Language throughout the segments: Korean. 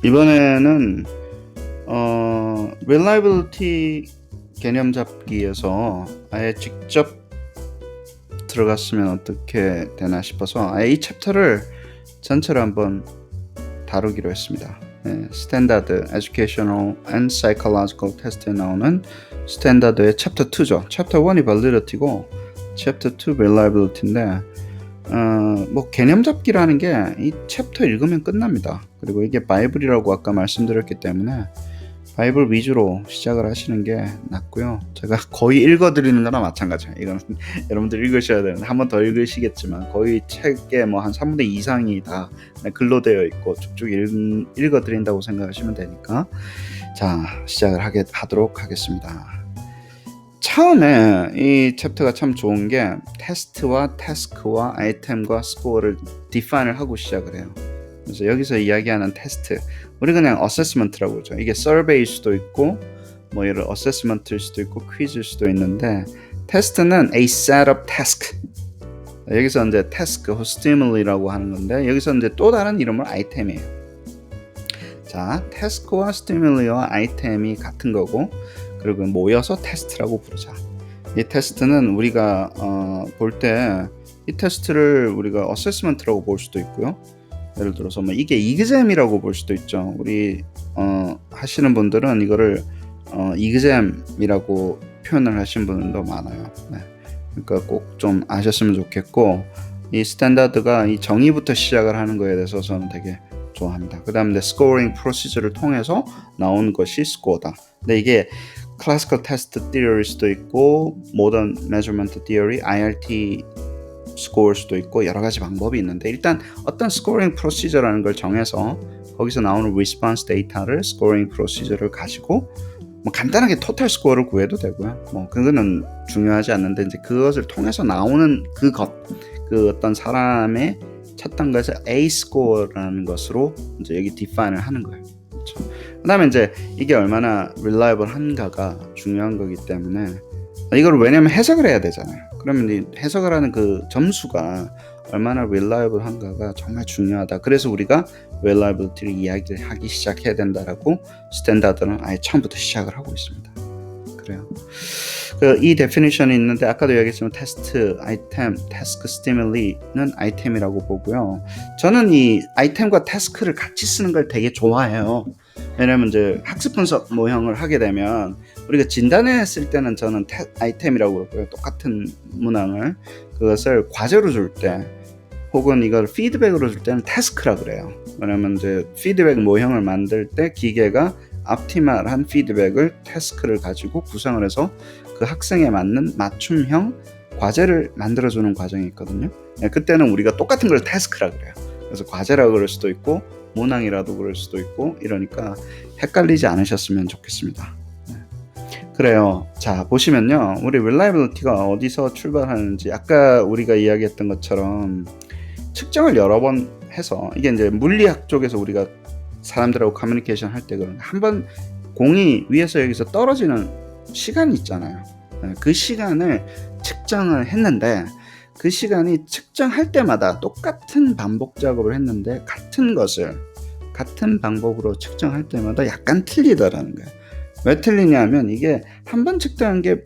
이번에는 reliability 개념 잡기에서 아예 직접 들어갔으면 어떻게 되나 싶어서 아예 이 챕터를 전체로 한번 다루기로 했습니다. 스탠다드 Educational and Psychological Test에 나오는 스탠다드의 챕터 2죠. 챕터 1이 Validity고 챕터 2 Reliability인데 뭐 개념 잡기라는 게 이 챕터 읽으면 끝납니다. 그리고 이게 바이블이라고 아까 말씀드렸기 때문에 바이블 위주로 시작을 하시는 게 낫고요. 제가 거의 읽어드리는 거나 마찬가지예요. 이건 여러분들 읽으셔야 되는데 한 번 더 읽으시겠지만 거의 책의 뭐 한 3분의 2 이상이 다 글로 되어 있고 쭉쭉 읽어드린다고 생각하시면 되니까 자 시작을 하도록 하겠습니다. 처음에 이 챕터가 참 좋은 게 테스트와 태스크와 아이템과 스코어를 디파인을 하고 시작을 해요. 그래서 여기서 이야기하는 테스트, 우리 그냥 어세스먼트라고 그러죠. 이게 서베이일 수도 있고 뭐 예를 어세스먼트일 수도 있고 퀴즈일 수도 있는데 테스트는 a set of task. 여기서 이제 task, stimul이라고 하는 건데 여기서 이제 또 다른 이름으로 아이템이에요. 자, task와 stimul이와 아이템이 같은 거고 그리고 모여서 테스트라고 부르자. 이 테스트는 우리가 볼 때 이 테스트를 우리가 어세스먼트라고 볼 수도 있고요. 예를 들어서 뭐 이게 이그잼이라고 볼 수도 있죠. 우리 하시는 분들은 이거를 이그잼이라고 표현을 하신 분들도 많아요. 네. 그러니까 꼭 좀 아셨으면 좋겠고 이 스탠다드가 이 정의부터 시작을 하는 거에 대해서 저는 되게 좋아합니다. 그 다음에 스코어링 프로시저를 통해서 나온 것이 스코어다. 근데 이게 클래시컬 테스트 티어리일 수도 있고 모던 메저먼트 티어리, IRT 스코어일 수도 있고 여러 가지 방법이 있는데 일단 어떤 스코어링 프로시저라는 걸 정해서 거기서 나오는 리스폰스 데이터를 스코어링 프로시저를 가지고 뭐 간단하게 토탈 스코어를 구해도 되고요. 뭐 그거는 중요하지 않는데 이제 그것을 통해서 나오는 그 어떤 사람의 찾던 것을 A 스코어라는 것으로 이제 여기 디파인을 하는 거예요. 그렇죠? 그다음에 이제 이게 얼마나 릴라이블한가가 중요한 거기 때문에 이걸 왜냐면 해석을 해야 되잖아요. 그러면 이 해석을 하는 그 점수가 얼마나 릴라이블한가가 정말 중요하다. 그래서 우리가 릴라이블리티를 이야기를 하기 시작해야 된다라고 스탠다드는 아예 처음부터 시작을 하고 있습니다. 그래요. 이 데피니션이 있는데 아까도 얘기했지만 테스트, 아이템, 태스크, 스티뮬리는 아이템이라고 보고요. 저는 이 아이템과 태스크를 같이 쓰는 걸 되게 좋아해요. 왜냐면 이제 학습 분석 모형을 하게 되면 우리가 진단했을 때는 저는 아이템이라고 그러고요. 똑같은 문항을 그것을 과제로 줄 때 혹은 이걸 피드백으로 줄 때는 태스크라 그래요. 왜냐면 이제 피드백 모형을 만들 때 기계가 optimal한 피드백을 태스크를 가지고 구성을 해서 그 학생에 맞는 맞춤형 과제를 만들어주는 과정이 있거든요. 그때는 우리가 똑같은 걸 태스크라 그래요. 그래서 과제라고 그럴 수도 있고 문항이라도 그럴 수도 있고 이러니까 헷갈리지 않으셨으면 좋겠습니다. 그래요. 자 보시면요. 우리 reliability가 어디서 출발하는지 아까 우리가 이야기했던 것처럼 측정을 여러 번 해서 이게 이제 물리학 쪽에서 우리가 사람들하고 커뮤니케이션 할 때 그런 한번 공이 위에서 여기서 떨어지는 시간이 있잖아요. 그 시간을 측정을 했는데 그 시간이 측정할 때마다 똑같은 반복 작업을 했는데 같은 것을 같은 방법으로 측정할 때마다 약간 틀리더라는 거예요. 왜 틀리냐면 이게 한 번 측정한 게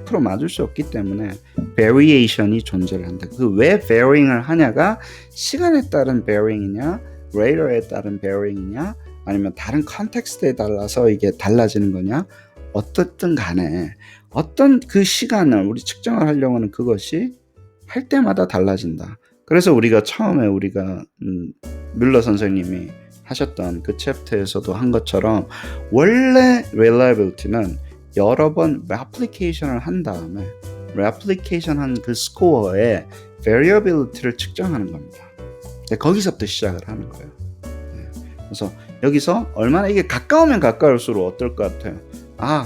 100% 맞을 수 없기 때문에 variation이 존재를 한다. 그 왜 varying을 하냐가 시간에 따른 varying이냐 rate에 따른 varying이냐 아니면 다른 컨텍스트에 따라서 이게 달라지는 거냐 어떻든 간에 어떤 그 시간을 우리 측정을 하려고 하는 그것이 할 때마다 달라진다. 그래서 우리가 처음에 우리가 뮬러 선생님이 하셨던 그 챕터에서도 한 것처럼 원래 reliability는 여러 번 replication을 한 다음에 replication 한 그 스코어의 variability를 측정하는 겁니다. 거기서부터 시작을 하는 거예요. 그래서 여기서 얼마나 이게 가까우면 가까울수록 어떨 것 같아요.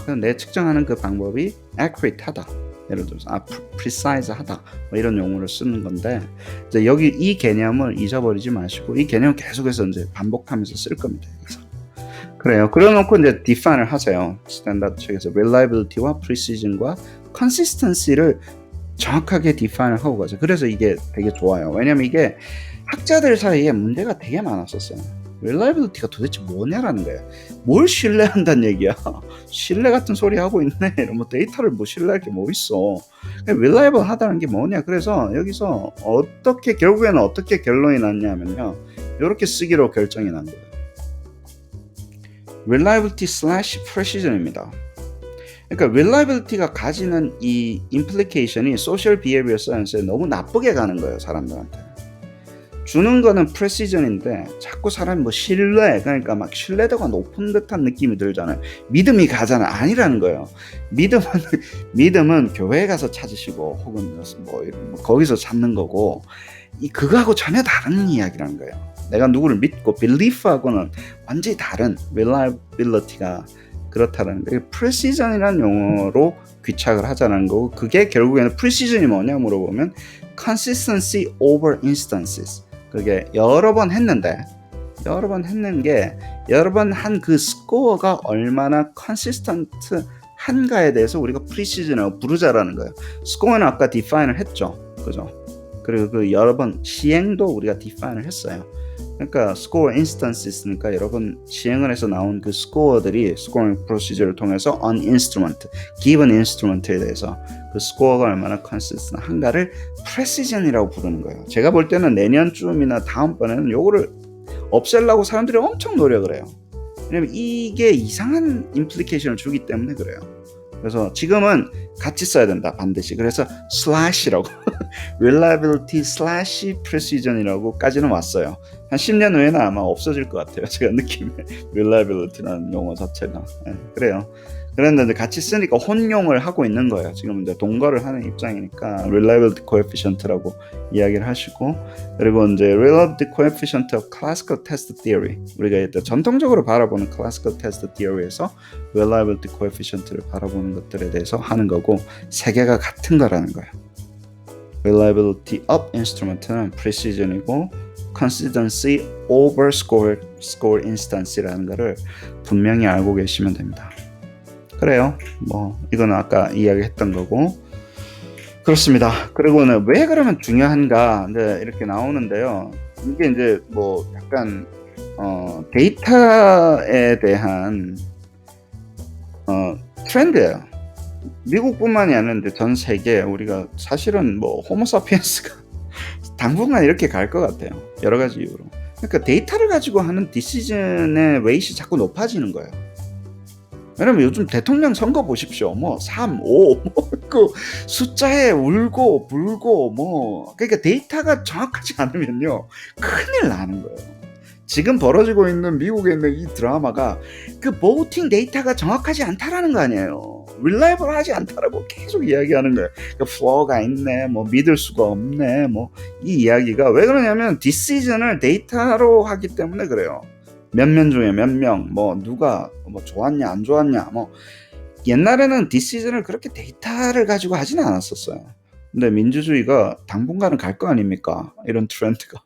그럼 내 측정하는 그 방법이 accurate하다. 예를 들어서 precise하다. 뭐 이런 용어를 쓰는 건데 이제 여기 이 개념을 잊어버리지 마시고 이 개념을 계속해서 이제 반복하면서 쓸 겁니다. 여기서. 그래요. 그래놓고 이제 define을 하세요. 스탠다드 책에서 reliability와 precision과 consistency를 정확하게 디파인을 하고 가죠. 그래서 이게 되게 좋아요. 왜냐면 이게 학자들 사이에 문제가 되게 많았었어요. reliability가 도대체 뭐냐라는 거예요. 뭘 신뢰한다는 얘기야. 신뢰 같은 소리 하고 있네. 이러면 데이터를 뭐 신뢰할 게 뭐 있어. reliable 하다는 게 뭐냐. 그래서 여기서 결국에는 어떻게 결론이 났냐면요. 이렇게 쓰기로 결정이 난 거예요. reliability slash precision입니다. 그러니까 reliability가 가지는 이 implication이 social behavior science에 너무 나쁘게 가는 거예요, 사람들한테. 주는 거는 precision인데 자꾸 사람이 뭐 신뢰, 그러니까 막 신뢰도가 높은 듯한 느낌이 들잖아요. 믿음이 가잖아. 아니라는 거예요. 믿음은 교회에 가서 찾으시고 혹은 뭐 거기서 찾는 거고, 그거하고 전혀 다른 이야기라는 거예요. 내가 누구를 믿고 belief하고는 완전히 다른 reliability가 그렇다는 거예요. precision이라는 용어로 귀착을 하자는 거고, 그게 결국에는 precision이 뭐냐 물어보면 consistency over instances. 그게 여러 번 했는 게 여러 번 한 그 스코어가 얼마나 consistent 한가에 대해서 우리가 precision이라고 부르자라는 거예요. 스코어는 아까 define을 했죠. 그죠? 그리고 그 여러 번 시행도 우리가 define을 했어요. 그러니까 score instances니까 여러 번 시행을 해서 나온 그 스코어들이 scoring procedure를 통해서 on instrument, given instrument에 대해서 그 스코어가 얼마나 consistent 한가를 precision이라고 부르는 거예요. 제가 볼 때는 내년쯤이나 다음번에는 요거를 없애려고 사람들이 엄청 노력을 해요. 왜냐면 이게 이상한 implication을 주기 때문에 그래요. 그래서 지금은 같이 써야 된다, 반드시. 그래서 slash이라고 reliability slash precision이라고까지는 왔어요. 한 10년 후에는 아마 없어질 것 같아요. 제가 느낌에 reliability라는 용어 자체가. 그래요. 그런데 이제 같이 쓰니까 혼용을 하고 있는 거예요. 지금 이제 동거를 하는 입장이니까 reliability coefficient라고 이야기를 하시고, 그리고 이제 reliability coefficient of classical test theory, 우리가 일단 전통적으로 바라보는 classical test theory에서 reliability coefficient를 바라보는 것들에 대해서 하는 거고, 세 개가 같은 거라는 거예요. reliability of instrument는 precision이고 consistency over score instance라는 거를 분명히 알고 계시면 됩니다. 그래요. 뭐 이거는 아까 이야기했던 거고, 그렇습니다. 그리고는 왜 그러면 중요한가 이제 이렇게 나오는데요. 이게 이제 뭐 약간 데이터에 대한 트렌드예요. 미국뿐만이 아니라 전 세계, 우리가 사실은 뭐 호모사피엔스가 당분간 이렇게 갈 것 같아요. 여러 가지 이유로. 그러니까 데이터를 가지고 하는 디시전의 웨이트이 자꾸 높아지는 거예요. 왜냐면 요즘 대통령 선거 보십시오. 뭐 3, 5, 그 숫자에 울고 불고 뭐, 그러니까 데이터가 정확하지 않으면요 큰일 나는 거예요. 지금 벌어지고 있는 미국에 있는 이 드라마가 그 보팅 데이터가 정확하지 않다라는 거 아니에요. 릴라이블하지 않다라고 계속 이야기하는 거예요. 그러니까 플로어가 있네, 뭐 믿을 수가 없네, 뭐 이 이야기가 왜 그러냐면 디시전을 데이터로 하기 때문에 그래요. 몇 명 중에 몇 명, 뭐 누가 뭐 좋았냐 안 좋았냐, 뭐 옛날에는 디시전을 그렇게 데이터를 가지고 하지는 않았었어요. 근데 민주주의가 당분간은 갈 거 아닙니까? 이런 트렌드가.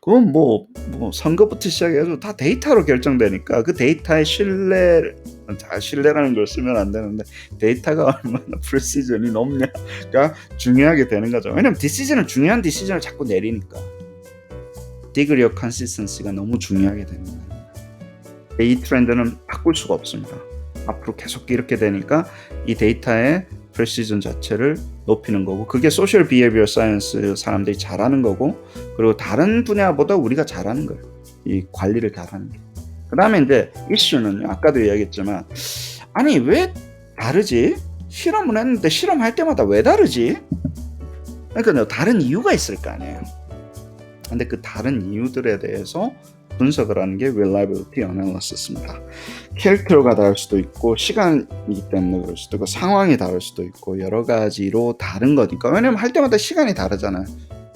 그건 뭐 선거부터 시작해서 다 데이터로 결정되니까 그 데이터의 신뢰라는 걸 쓰면 안 되는데 데이터가 얼마나 프리시전이 높냐가 중요하게 되는 거죠. 왜냐면 중요한 디시전을 자꾸 내리니까 degree of consistency가 너무 중요하게 되는 거예요. 이 트렌드는 바꿀 수가 없습니다. 앞으로 계속 이렇게 되니까 이 데이터의 프리시전 자체를 높이는 거고, 그게 소셜 비헤비어 사이언스 사람들이 잘하는 거고, 그리고 다른 분야보다 우리가 잘하는 거예요. 이 관리를 잘하는 게. 그 다음에 이제 이슈는 아까도 이야기했지만, 아니 왜 다르지? 실험을 했는데 실험할 때마다 왜 다르지? 그러니까 다른 이유가 있을 거 아니에요. 근데 그 다른 이유들에 대해서 분석을 하는 게 reliability analysis입니다. 캐릭터가 다를 수도 있고, 시간이기 때문에 그럴 수도 있고, 상황이 다를 수도 있고, 여러 가지로 다른 거니까. 왜냐면 할 때마다 시간이 다르잖아요.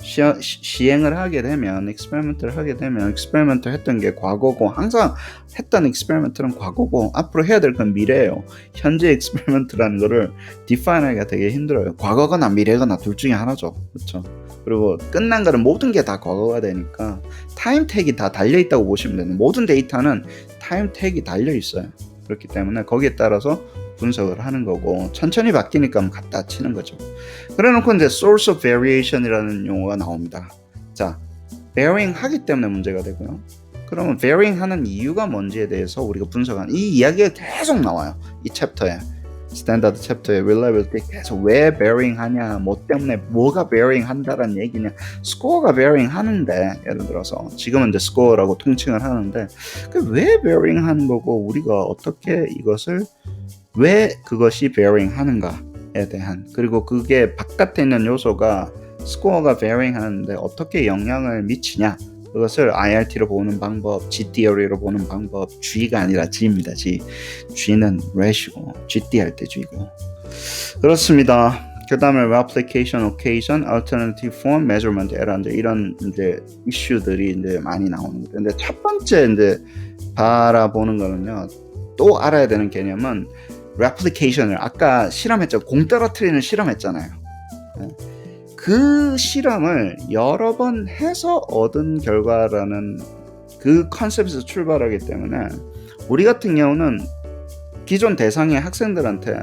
시행을 하게 되면, 익스페리먼트를 하게 되면, 익스페리먼트 했던 게 과거고, 항상 했던 익스페리먼트는 과거고, 앞으로 해야 될 건 미래예요. 현재 익스페리먼트라는 거를 디파인하기가 되게 힘들어요. 과거거나 미래거나 둘 중에 하나죠. 그렇죠? 그리고 끝난 거는 모든 게 다 과거가 되니까 타임 태그가 다 달려있다고 보시면 되는, 모든 데이터는 타임 태그가 달려있어요. 그렇기 때문에 거기에 따라서 분석을 하는 거고, 천천히 바뀌니까 갖다 치는 거죠. 그래 놓고 이제 source of variation이라는 용어가 나옵니다. 자, varying 하기 때문에 문제가 되고요. 그러면 varying 하는 이유가 뭔지에 대해서 우리가 분석하는 이 이야기가 계속 나와요. 이 챕터에. 스탠다드 챕터에 reliability 계속 왜 varying 하냐, 뭐 때문에 뭐가 varying 한다라는 얘기냐, 스코어가 varying 하는데, 예를 들어서 지금은 이제 스코어라고 통칭을 하는데 왜 varying 하는 거고 우리가 어떻게 이것을 왜 그것이 varying 하는가에 대한, 그리고 그게 바깥에 있는 요소가 스코어가 varying 하는데 어떻게 영향을 미치냐, 그것을 IRT로 보는 방법, G theory로 보는 방법, G가 아니라 G입니다. G는 ratio, GT 할 때 G고. 그렇습니다. 그 다음에 replication, occasion, alternative form, measurement error, 이런 이제 이슈들이 이제 많이 나오는 거죠. 근데 첫 번째 이제 바라보는 거는요, 또 알아야 되는 개념은 replication을 아까 실험했죠. 공 떨어뜨리는 실험했잖아요. 그 실험을 여러 번 해서 얻은 결과라는 그 컨셉에서 출발하기 때문에 우리 같은 경우는 기존 대상의 학생들한테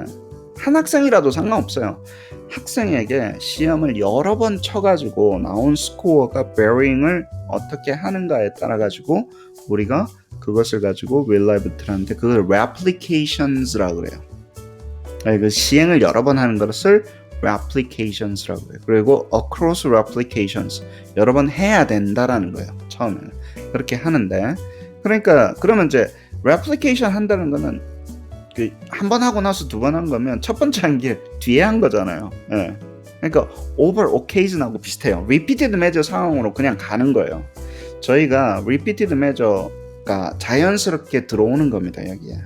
한 학생이라도 상관없어요. 학생에게 시험을 여러 번 쳐가지고 나온 스코어가 varying을 어떻게 하는가에 따라 가지고 우리가 그것을 가지고 reliability를 하는데 그걸 replications라고 그래요. 그 시행을 여러 번 하는 것을 replications라고 해요. 그리고 across replications 여러 번 해야 된다라는 거예요. 처음에는 그렇게 하는데, 그러니까 그러면 이제 replication 한다는 거는 그 한 번 하고 나서 두 번 한 거면 첫 번째 한 게 뒤에 한 거잖아요. 예. 그러니까 over occasion하고 비슷해요. repeated measure 상황으로 그냥 가는 거예요. 저희가 repeated measure가 자연스럽게 들어오는 겁니다, 여기에.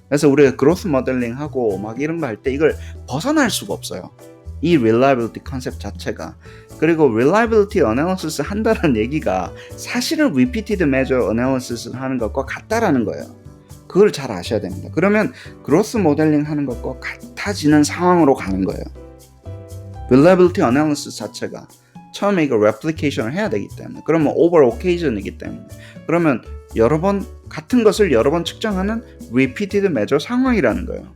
그래서 우리가 그로스 모델링하고 막 이런 거 할 때 이걸 벗어날 수가 없어요. 이 reliability 컨셉 자체가. 그리고 reliability analysis 한다는 얘기가 사실은 repeated measure analysis를 하는 것과 같다라는 거예요. 그걸 잘 아셔야 됩니다. 그러면 그로스 모델링 하는 것과 같아지는 상황으로 가는 거예요. reliability analysis 자체가 처음에 이거 replication을 해야 되기 때문에, 그러면 over occasion이기 때문에, 그러면 여러 번 같은 것을 여러 번 측정하는 repeated measure 상황이라는 거예요.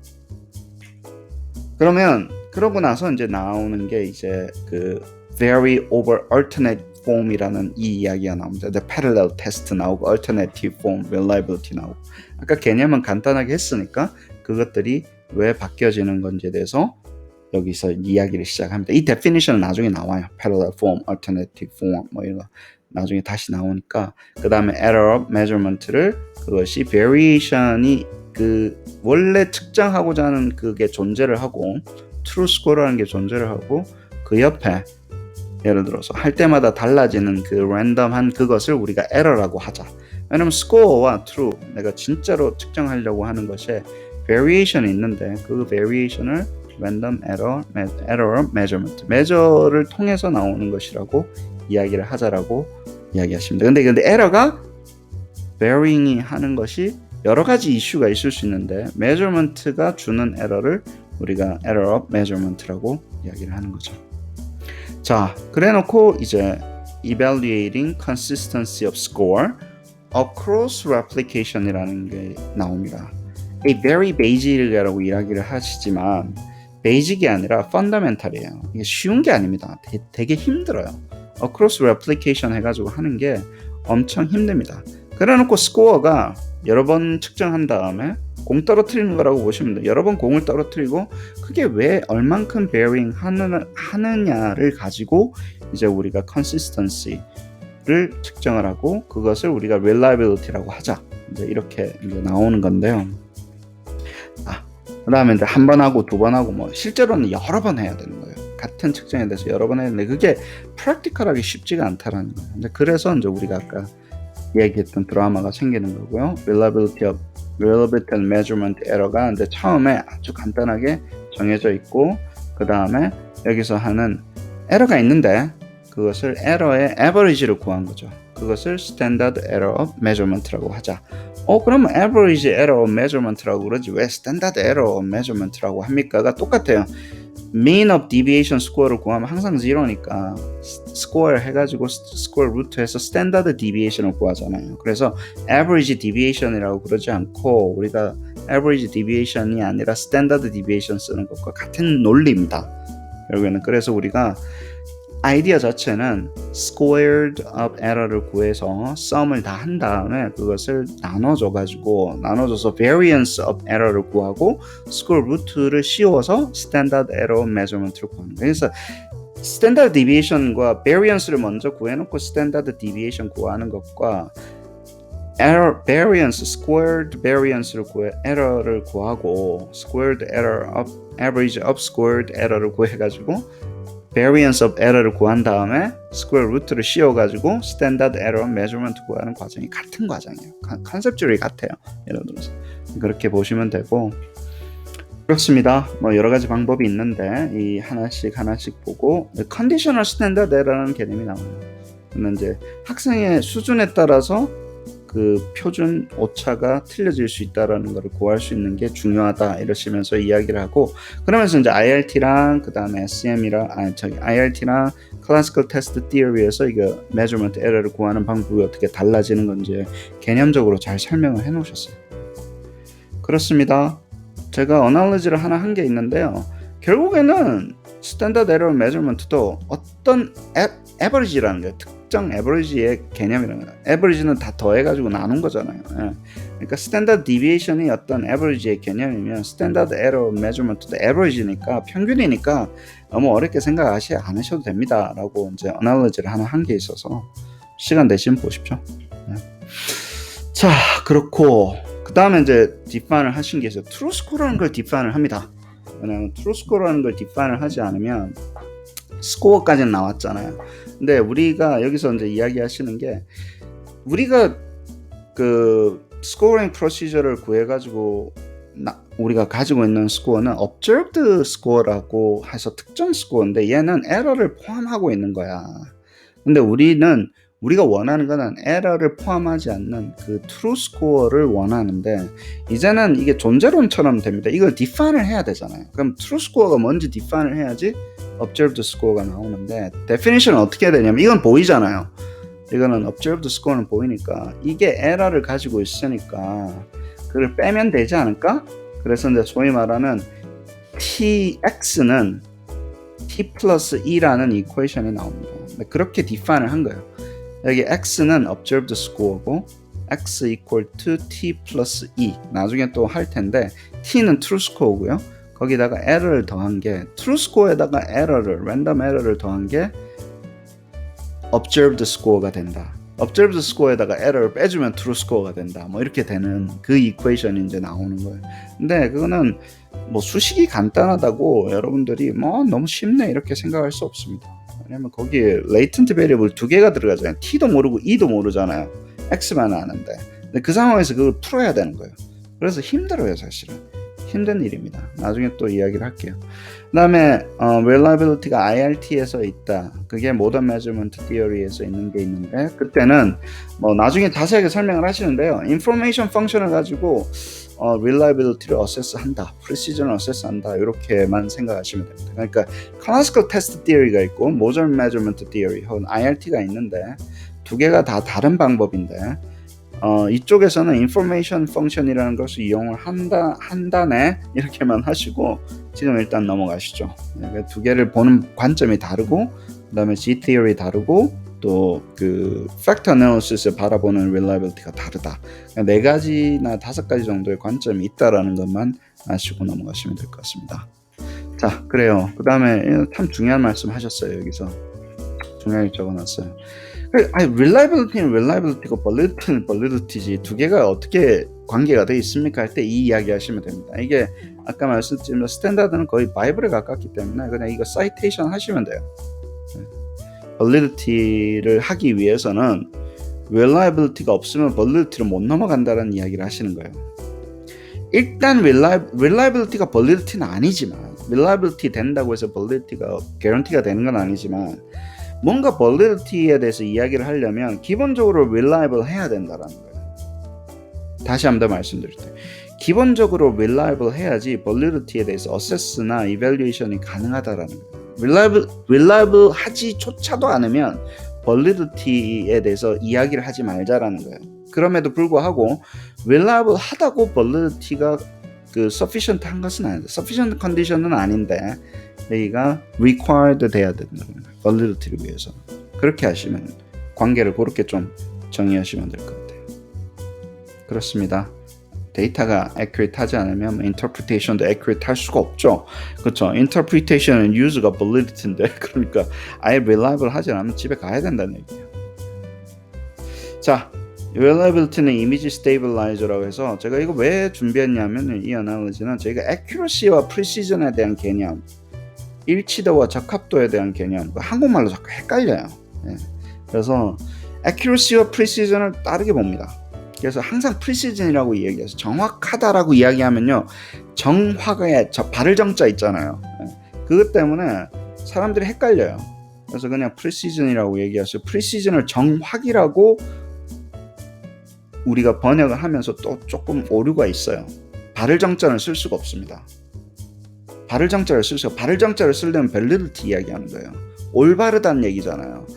그러면 그러고 나서 이제 나오는 게 이제 그 vary over alternate form이라는 이 이야기가 나옵니다. The parallel test 나오고 alternative form, reliability 나오고. 아까 개념은 간단하게 했으니까 그것들이 왜 바뀌어지는 건지에 대해서 여기서 이야기를 시작합니다. 이 definition은 나중에 나와요. parallel form, alternative form 뭐 이런 거 나중에 다시 나오니까. 그 다음에 error of measurement를 그것이 variation이 그 원래 측정하고자 하는 그게 존재를 하고 true score라는 게 존재를 하고 그 옆에 예를 들어서 할 때마다 달라지는 그 랜덤한 그것을 우리가 error라고 하자. 왜냐면 score와 true 내가 진짜로 측정하려고 하는 것에 variation이 있는데 그 variation을 random error measurement measure를 통해서 나오는 것이라고 이야기를 하자라고 이야기하십니다. 근데 error가 varying이 하는 것이 여러 가지 이슈가 있을 수 있는데 measurement가 주는 error를 우리가 error of measurement라고 이야기를 하는 거죠. 자, 그래놓고 이제 evaluating consistency of score across replication이라는 게 나옵니다. A very basic이라고 이야기를 하시지만 basic이 아니라 fundamental이에요. 이게 쉬운 게 아닙니다. 되게 힘들어요. across replication 해가지고 하는 게 엄청 힘듭니다. 그래놓고 스코어가 여러 번 측정한 다음에 공 떨어뜨리는 거라고 보시면 돼요. 여러 번 공을 떨어뜨리고 그게 왜 얼만큼 bearing 하느냐를 가지고 이제 우리가 consistency를 측정을 하고 그것을 우리가 reliability라고 하자. 이제 이렇게 이제 나오는 건데요. 그 다음에 이제 한 번 하고 두 번 하고 뭐 실제로는 여러 번 해야 되는 거예요. 같은 측정에 대해서 여러 번 해야 되는데 그게 프랙티컬하기 쉽지가 않다라는 거예요. 근데 그래서 이제 우리가 아까 얘기했던 드라마가 생기는 거고요. reliability and measurement error가 이제 처음에 아주 간단하게 정해져 있고 그 다음에 여기서 하는 에러가 있는데 그것을 에러의 average를 구한 거죠. 그것을 standard error of measurement라고 하자. 그러면 average error of measurement라고 그러지 왜 standard error of measurement라고 합니까가 똑같아요. mean of deviation score를 구하면 항상 0니까 score 해가지고 score 루트에서 standard deviation을 구하잖아요. 그래서 average deviation이라고 그러지 않고 우리가 average deviation이 아니라 standard deviation 쓰는 것과 같은 논리입니다. 결국에는 그래서 우리가 아이디어 자체는 squared of error를 구해서 sum을 다 한 다음에 그것을 나눠줘서 variance of error를 구하고 square root를 씌워서 standard error measurement를 구하는 거예요. 그래서 standard deviation과 variance를 먼저 구해놓고 standard deviation 구하는 것과 error variance, squared variance를 error를 구하고 squared error of average of squared error를 구해가지고 variance of error를 구한 다음에 square root를 씌워가지고 standard error measurement 구하는 과정이 같은 과정이에요. 컨셉줄이 같아요. 예를 들어서 그렇게 보시면 되고 그렇습니다. 뭐 여러 가지 방법이 있는데 이 하나씩 보고 conditional standard error라는 개념이 나와요. 그러면 이제 학생의 수준에 따라서 그 표준 오차가 틀려질 수 있다라는 것을 구할 수 있는 게 중요하다 이러시면서 이야기를 하고 그러면서 이제 IRT랑 그 다음에 SM이랑 IRT랑 Classical Test Theory에서 이거 measurement error를 구하는 방법이 어떻게 달라지는 건지 개념적으로 잘 설명을 해놓으셨어요. 그렇습니다. 제가 어널리지를 하나 한 게 있는데요. 결국에는 스탠다드 에러 메저먼트도 어떤 에버리지라는 거예요. 특정 에버리지의 개념이라는 거예요. 에버리지는 다 더해가지고 나눈 거잖아요. 그러니까 스탠다드 디비에이션이 어떤 에버리지의 개념이면 스탠다드 에러 메저먼트도 에버리지니까 평균이니까 너무 어렵게 생각하지 않으셔도 됩니다. 라고 이제 어널리지를 하나 한 게 있어서 시간 되시면 보십시오. 자, 그렇고 그 다음에 이제 디파인을 하신 게 있어요. 트루 스코어라는 걸 디파인을 합니다. 왜냐하면 트루 스코어라는 걸 디파인을 하지 않으면 스코어까지는 나왔잖아요. 근데 우리가 여기서 이제 이야기하시는 게 우리가 그 스코어링 프로시저를 구해가지고 우리가 가지고 있는 스코어는 observed 스코어라고 해서 특정 스코어인데 얘는 에러를 포함하고 있는 거야. 근데 우리가 원하는 거는 에러를 포함하지 않는 그 true score를 원하는데 이제는 이게 존재론처럼 됩니다. 이걸 디파인을 해야 되잖아요. 그럼 true score가 뭔지 디파인을 해야지 observed score가 나오는데 definition은 어떻게 해야 되냐면 이건 보이잖아요. 이거는 observed score는 보이니까 이게 에러를 가지고 있으니까 그걸 빼면 되지 않을까? 그래서 이제 소위 말하는 tx는 t 플러스 2라는 이퀘이션이 나옵니다. 그렇게 디파인을 한 거예요. 여기 x는 observed score고 x equal to t plus 2 나중에 또 할 텐데 t는 true score고요. 거기다가 error를 더한 게 true score에다가 random error를 더한 게 observed score가 된다. observed score에다가 error를 빼주면 true score가 된다. 뭐 이렇게 되는 그 이퀘이션이 이제 나오는 거예요. 근데 그거는 뭐 수식이 간단하다고 여러분들이 뭐 너무 쉽네 이렇게 생각할 수 없습니다. 왜냐면 거기에 latent variable 두 개가 들어가잖아요. t도 모르고 e도 모르잖아요. x만 아는데. 근데 그 상황에서 그걸 풀어야 되는 거예요. 그래서 힘들어요, 사실은. 힘든 일입니다. 나중에 또 이야기를 할게요. 그 다음에 reliability가 IRT에서 있다. 그게 modern measurement theory에서 있는 게 있는데 그때는 뭐 나중에 자세하게 설명을 하시는데요. information function을 가지고 reliability를 assess한다, precision을 assess한다 이렇게만 생각하시면 됩니다. 그러니까 classical test theory가 있고 modern measurement theory 혹은 IRT가 있는데 두 개가 다 다른 방법인데 이쪽에서는 information function이라는 것을 이용을 한다네 이렇게만 하시고 지금 일단 넘어가시죠. 두 개를 보는 관점이 다르고 그 다음에 G theory 다르고 또 그 factor analysis을 바라보는 reliability가 다르다. 네 가지나 5가지 정도의 관점이 있다라는 것만 아시고 넘어가시면 될 것 같습니다. 자, 그래요. 그 다음에 참 중요한 말씀 하셨어요. 여기서 중요하게 적어놨어요. reliability는 reliability고 validity는 validity지 두 개가 어떻게 관계가 되어 있습니까? 할 때 이 이야기 하시면 됩니다. 이게 아까 말씀드린 스탠다드는 거의 바이블에 가깝기 때문에 그냥 이거 사이테이션 하시면 돼요. validity를 하기 위해서는 reliability가 없으면 validity를 못 넘어간다는 이야기를 하시는 거예요. 일단 reliability가 validity는 아니지만 reliability 된다고 해서 validity가 guarantee가 되는 건 아니지만 뭔가 validity에 대해서 이야기를 하려면 기본적으로 reliable 해야 된다는 거예요. 다시 한번 더 말씀드릴 때 기본적으로 reliable 해야지 validity에 대해서 assess나 evaluation이 가능하다라는 거예요. reliable 하지조차도 않으면 validity에 대해서 이야기를 하지 말자라는 거예요. 그럼에도 불구하고 reliable 하다고 validity가 그 sufficient한 것은 아닌데, sufficient condition은 아닌데 여기가 required 돼야 된다는 거예요. validity를 위해서. 그렇게 하시면 관계를 그렇게 좀 정의하시면 될 것 같아요. 그렇습니다. 데이터가 accurate 하지 않으면 interpretation도 accurate 할 수가 없죠. 그렇죠. interpretation은 use가 validity인데 그러니까 아예 reliable 하지 않으면 집에 가야 된다는 얘기예요. 자, reliability는 이미지 stabilizer라고 해서 제가 이거 왜 준비했냐면 이 analogy는 저희가 accuracy와 precision에 대한 개념, 일치도와 적합도에 대한 개념, 한국말로 자꾸 헷갈려요. 네. 그래서 accuracy와 precision을 다르게 봅니다. 그래서 항상 precision이라고 이야기해서 정확하다라고 이야기하면요, 정확하게 발을 정자 있잖아요. 그것 때문에 사람들이 헷갈려요. 그래서 그냥 precision이라고 얘기하세요. precision을 정확이라고 우리가 번역을 하면서 또 조금 오류가 있어요. 발을 정자를 쓸 수가 없습니다. 발을 정자를 쓰려면 validity 이야기하는 거예요. 올바르다는 얘기잖아요.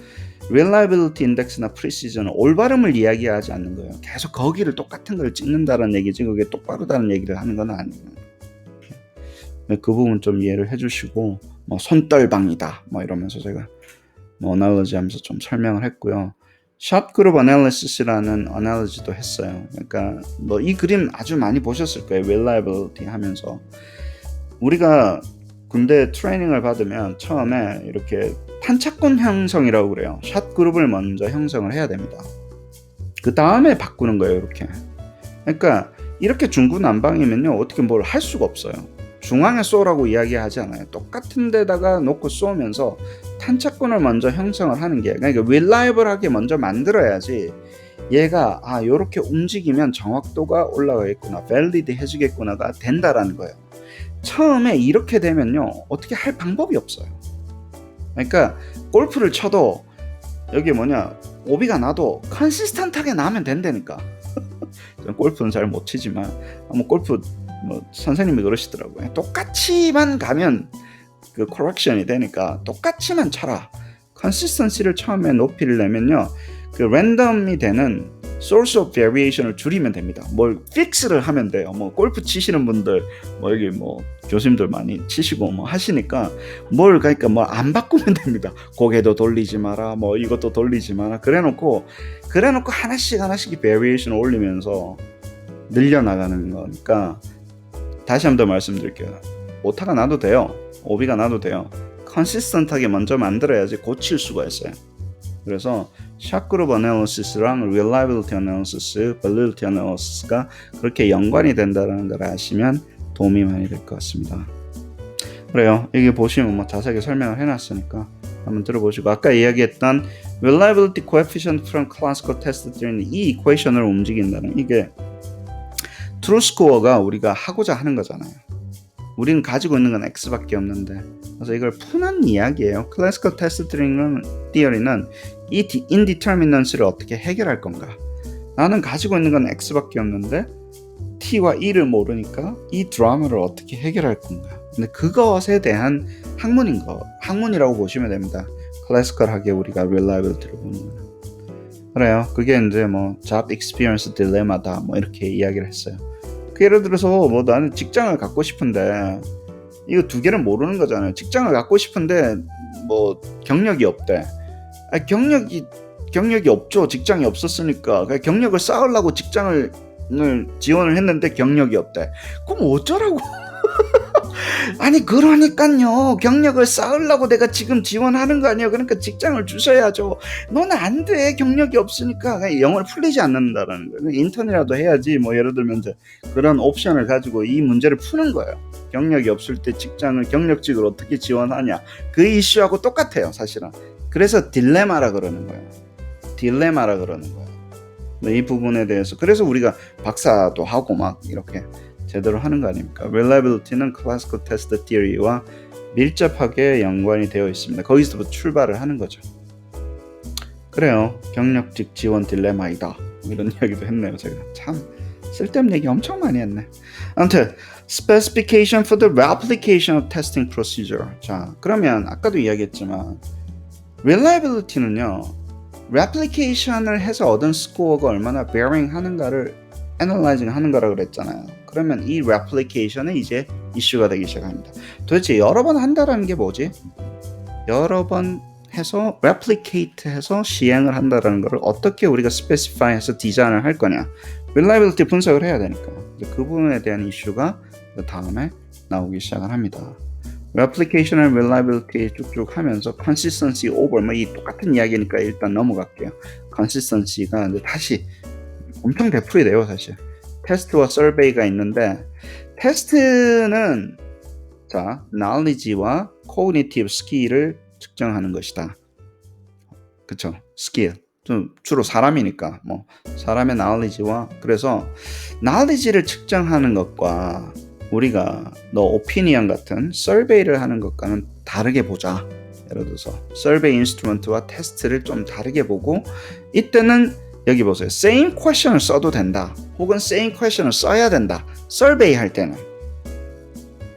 reliability index나 precision은 올바름을 이야기하지 않는 거예요. 계속 거기를 똑같은 걸 찍는다는 얘기지 그게 똑바르다는 얘기를 하는 건 아니에요. 그 부분 좀 이해를 해주시고, 뭐 손떨방이다 뭐 이러면서 제가 뭐 어널러지 하면서 좀 설명을 했고요. 샷 그룹 어널리시스라는 어널러지도 했어요. 그러니까 뭐 이 그림 아주 많이 보셨을 거예요. reliability 하면서 우리가 군대 트레이닝을 받으면 처음에 이렇게 탄착권 형성이라고 그래요. 샷 그룹을 먼저 형성을 해야 됩니다. 그 다음에 바꾸는 거예요. 이렇게. 그러니까 이렇게 중구난방이면요 어떻게 뭘 할 수가 없어요. 중앙에 쏘라고 이야기하지 않아요. 똑같은 데다가 놓고 쏘면서 탄착권을 먼저 형성을 하는 게, 그러니까 릴라이블하게 먼저 만들어야지 얘가 요렇게 움직이면 정확도가 올라가겠구나, 밸리드 해주겠구나가 된다라는 거예요. 처음에 이렇게 되면요 어떻게 할 방법이 없어요. 그러니까 골프를 쳐도 여기 오비가 나도 컨시스턴트하게 나면 된다니까. 저는 골프는 잘 못 치지만 골프 선생님이 그러시더라고요. 똑같이만 가면 그 코렉션이 되니까 똑같이만 쳐라. 컨시스턴시를 처음에 높이를 내면요 그 랜덤이 되는 source of variation을 줄이면 됩니다. 뭘 픽스를 하면 돼요. 골프 치시는 분들 여기 교수님들 많이 치시고 하시니까 그러니까 안 바꾸면 됩니다. 고개도 돌리지 마라, 이것도 돌리지 마라. 그래놓고 하나씩 variation을 올리면서 늘려나가는 거니까. 다시 한 번 더 말씀드릴게요. 오타가 나도 돼요. 오비가 나도 돼요. 컨시스턴트하게 먼저 만들어야지 고칠 수가 있어요. 그래서 샷그룹 어널리시스랑 reliability analysis, validity analysis가 그렇게 연관이 된다는 걸 아시면 도움이 많이 될 것 같습니다. 그래요. 여기 보시면 자세하게 설명을 해놨으니까 한번 들어보시고, 아까 이야기했던 reliability coefficient from classical test theory는 이 이퀘이션을 움직인다는, 이게 트루 스코어가 우리가 하고자 하는 거잖아요. 우리는 가지고 있는 건 X밖에 없는데, 그래서 이걸 푸는 이야기예요. 클래시컬 테스트 티어리는 이 인디터미넌스를 어떻게 해결할 건가. 나는 가지고 있는 건 X밖에 없는데 T와 E를 모르니까 이 드라마를 어떻게 해결할 건가. 근데 그것에 대한 학문이라고 보시면 됩니다. 클래시컬하게 우리가 reliability를 보는 거는. 그래요. 그게 이제 job experience 딜레마다 이렇게 이야기를 했어요. 예를 들어서 나는 직장을 갖고 싶은데, 이거 두 개를 모르는 거잖아요. 직장을 갖고 싶은데 경력이 없대. 경력이 없죠. 직장이 없었으니까. 경력을 쌓으려고 직장을 지원을 했는데 경력이 없대. 그럼 어쩌라고? 아니 그러니까요. 경력을 쌓으려고 내가 지금 지원하는 거 아니에요. 그러니까 직장을 주셔야죠. 너는 안 돼. 경력이 없으니까. 영어를 풀리지 않는다라는 거예요. 인턴이라도 해야지. 예를 들면 이제 그런 옵션을 가지고 이 문제를 푸는 거예요. 경력이 없을 때 경력직을 어떻게 지원하냐. 그 이슈하고 똑같아요. 사실은. 그래서 딜레마라 그러는 거예요. 이 부분에 대해서 그래서 우리가 박사도 하고 이렇게 제대로 하는 거 아닙니까? reliability는 classical test theory와 밀접하게 연관이 되어 있습니다. 거기서부터 출발을 하는 거죠. 그래요. 경력직 지원 딜레마이다. 이런 이야기도 했네요. 제가 참 쓸데없는 얘기 엄청 많이 했네. 아무튼 specification for the replication of testing procedure. 자, 그러면 아까도 이야기했지만 reliability는요, replication을 해서 얻은 스코어가 얼마나 bearing 하는가를 analyzing 하는 거라 그랬잖아요. 그러면 이 replication은 이제 이슈가 되기 시작합니다. 도대체 여러 번 한다라는 게 뭐지? 여러 번 해서 replicate 해서 시행을 한다라는 것을 어떻게 우리가 specify 해서 디자인을 할 거냐. reliability 분석을 해야 되니까. 그 부분에 대한 이슈가 그 다음에 나오기 시작을 합니다. replication and reliability 쭉쭉 하면서 consistency over 뭐 이 똑같은 이야기니까 일단 넘어갈게요. consistency가 이제 다시 엄청 되풀이 돼요, 사실. 테스트와 서베이가 있는데 테스트는 자, knowledge와 cognitive skill을 측정하는 것이다. 그쵸? 스킬. 좀 주로 사람이니까 뭐 사람의 knowledge와 그래서 knowledge를 측정하는 것과 우리가 너 opinion 같은 survey를 하는 것과는 다르게 보자. 예를 들어서 survey instrument와 테스트를 좀 다르게 보고 이때는 여기 보세요. same question을 써도 된다. 혹은 same question을 써야 된다. survey 할 때는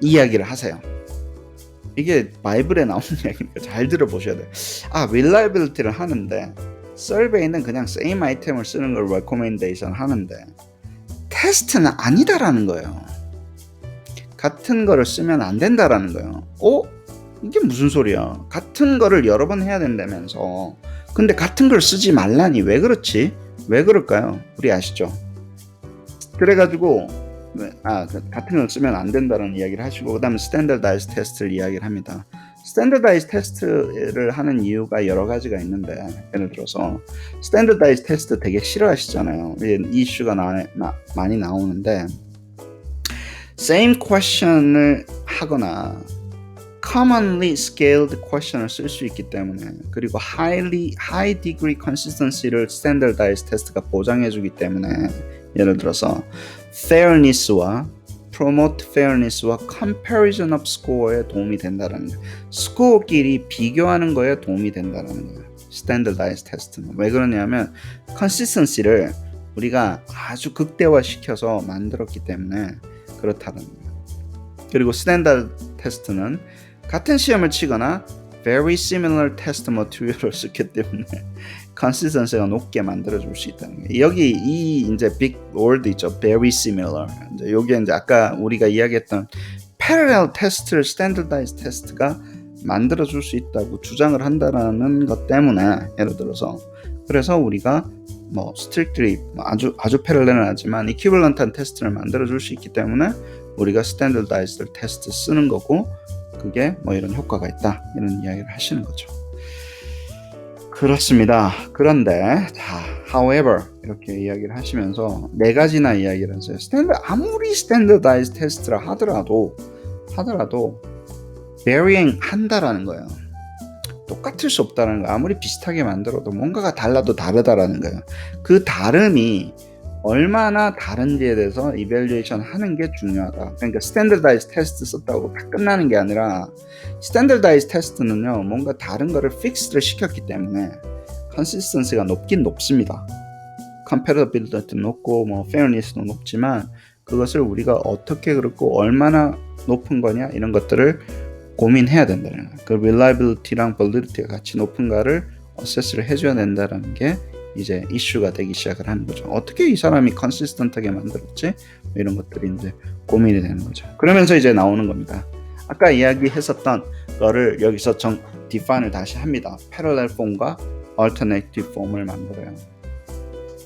이 이야기를 하세요. 이게 바이블에 나오는 이야기니까 잘 들어보셔야 돼요. reliability를 하는데 survey는 그냥 same 아이템을 쓰는 걸 recommendation 하는데 테스트는 아니다라는 거예요. 같은 거를 쓰면 안 된다라는 거예요. 이게 무슨 소리야? 같은 거를 여러 번 해야 된다면서. 근데 같은 걸 쓰지 말라니 왜 그렇지? 왜 그럴까요? 우리 아시죠? 그래가지고 같은 걸 쓰면 안 된다는 이야기를 하시고 그 다음에 standardized test를 이야기를 합니다. standardized test를 하는 이유가 여러 가지가 있는데 예를 들어서 standardized test 되게 싫어하시잖아요. 이슈가 많이 나오는데 same question을 하거나 commonly scaled question을 쓸 수 있기 때문에 그리고 high degree consistency를 standardized test가 보장해주기 때문에 예를 들어서 fairness와 promote fairness와 comparison of score에 도움이 된다는 거예요. 스코어끼리 비교하는 거에 도움이 된다는 거예요. standardized test는 왜 그러냐면 consistency를 우리가 아주 극대화시켜서 만들었기 때문에 그렇다는 거예요. 그리고 스탠다드 테스트는 같은 시험을 치거나 very similar test material을 쓰기 때문에 consistency가 높게 만들어줄 수 있다는 거예요. 여기 이 이제 big word 있죠. very similar. 이제 여기에 이제 아까 우리가 이야기했던 parallel test를 standardized test가 만들어줄 수 있다고 주장을 한다라는 것 때문에 예를 들어서 그래서 우리가 뭐 strictly 아주 패럴렐은 하지만 equivalent한 테스트를 만들어줄 수 있기 때문에 우리가 standardized 테스트 쓰는 거고 그게 뭐 이런 효과가 있다 이런 이야기를 하시는 거죠. 그렇습니다. 그런데 however 이렇게 이야기를 하시면서 네 가지나 이야기를 하세요. 아무리 standardized 테스트라 하더라도 varying 한다라는 거예요. 똑같을 수 없다는 거. 아무리 비슷하게 만들어도 뭔가가 달라도 다르다라는 거예요. 그 다름이 얼마나 다른지에 대해서 이밸류에이션 하는 게 중요하다. 그러니까 스탠더다이즈 테스트 썼다고 다 끝나는 게 아니라 스탠더다이즈 테스트는요. 뭔가 다른 거를 픽스를 시켰기 때문에 컨시스턴시가 높긴 높습니다. 컴패러빌리티도 높고 뭐 페어니스도 높지만 그것을 우리가 어떻게 그렇고 얼마나 높은 거냐 이런 것들을 고민해야 된다는 거예요. 그 reliability랑 validity가 같이 높은가를 어세스를 해줘야 된다는 게 이제 이슈가 되기 시작을 하는 거죠. 어떻게 이 사람이 컨시스턴트하게 만들었지? 이런 것들이 이제 고민이 되는 거죠. 그러면서 이제 나오는 겁니다. 아까 이야기했었던 거를 여기서 define을 다시 합니다. parallel form과 alternative form을 만들어요.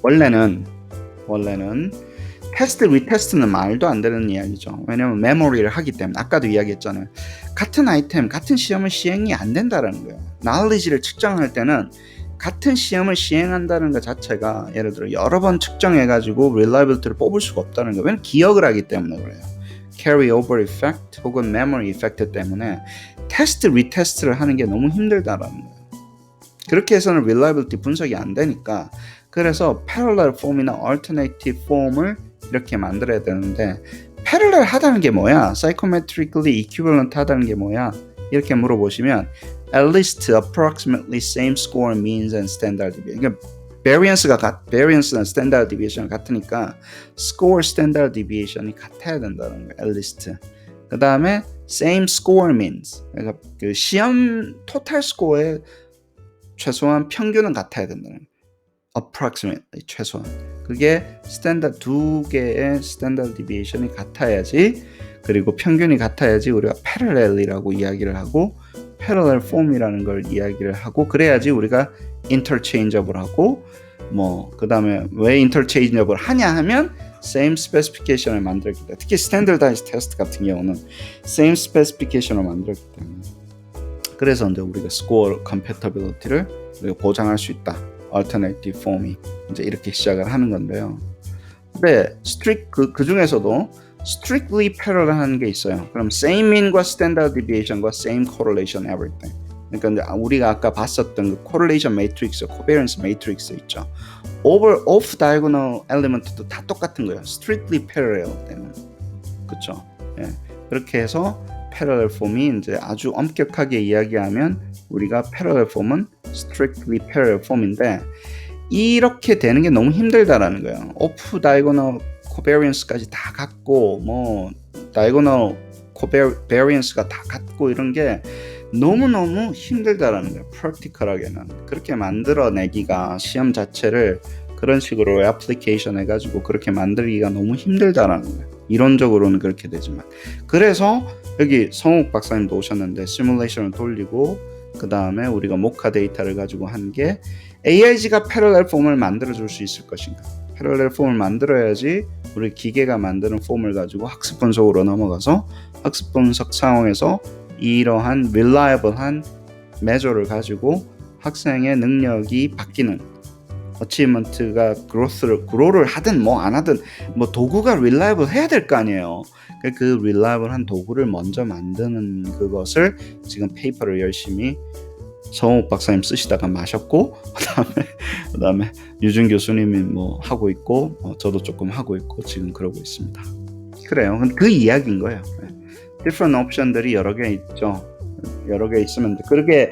원래는 테스트, 리테스트는 말도 안 되는 이야기죠. 왜냐면 메모리를 하기 때문에 아까도 이야기했잖아요. 같은 아이템, 같은 시험은 시행이 안 된다는 거예요. knowledge를 측정할 때는 같은 시험을 시행한다는 것 자체가 예를 들어 여러 번 측정해가지고 reliability를 뽑을 수가 없다는 거예요. 왜냐면 기억을 하기 때문에 그래요. carry over effect 혹은 memory effect 때문에 테스트, 리테스트를 하는 게 너무 힘들다라는 거예요. 그렇게 해서는 reliability 분석이 안 되니까 그래서 parallel form이나 alternative form을 이렇게 만들어야 되는데 parallel 하다는 게 뭐야? psychometrically equivalent 하다는 게 뭐야? 이렇게 물어보시면 at least approximately same score means and standard deviation. 그러니까 variance나 standard deviation 같으니까 score standard deviation이 같아야 된다는 거예요. at least. 그 다음에 same score means. 그러니까 그 시험 토탈 스코어의 최소한 평균은 같아야 된다는 거예요. approximately 최소한 그게 스탠다드 두 개의 스탠다드 디비에이션이 같아야지 그리고 평균이 같아야지 우리가 parallel이라고 이야기를 하고 parallel form이라는 걸 이야기를 하고 그래야지 우리가 interchangeable 하고 뭐 그다음에 왜 interchangeable 하냐 하면 same specification을 만들었기 때문에 특히 standardized test 같은 경우는 same specification을 만들었기 때문에 그래서 이제 우리가 score compatibility를 우리가 보장할 수 있다. alternative form이 이제 이렇게 시작을 하는 건데요. 근데 strict 그 중에서도 strictly parallel 하는 게 있어요. 그럼 same mean과 standard deviation과 same correlation everything. 그러니까 이제 우리가 아까 봤었던 그 correlation matrix, covariance matrix 있죠. off diagonal element도 다 똑같은 거예요. strictly parallel 되는. 그렇죠? 예. 그렇게 해서 parallel form이 이제 아주 엄격하게 이야기하면 우리가 parallel form은 strictly parallel form인데 이렇게 되는 게 너무 힘들다라는 거예요. off diagonal covariance까지 다 같고 뭐 diagonal covariance가 다 같고 이런 게 너무너무 힘들다라는 거예요. practical하게는. 그렇게 만들어내기가 시험 자체를 그런 식으로 애플리케이션 해가지고 그렇게 만들기가 너무 힘들다라는 거예요. 이론적으로는 그렇게 되지만. 그래서 여기 성욱 박사님도 오셨는데 시뮬레이션을 돌리고 그 다음에 우리가 모카 데이터를 가지고 한 게 AIG가 패러렐 폼을 만들어줄 수 있을 것인가. 패러렐 폼을 만들어야지 우리 기계가 만드는 폼을 가지고 학습 분석으로 넘어가서 학습 분석 상황에서 이러한 reliable한 measure를 가지고 학생의 능력이 바뀌는 achievement가 grow를 하든 뭐 안 하든 뭐 도구가 reliable 해야 될 거 아니에요. 그 reliable한 도구를 먼저 만드는 그것을 지금 페이퍼를 열심히 성욱 박사님 쓰시다가 마셨고 그다음에 유준 교수님이 뭐 하고 있고 저도 조금 하고 있고 지금 그러고 있습니다. 그래요. 그 이야기인 거예요. different 옵션들이 여러 개 있죠. 여러 개 있으면 그렇게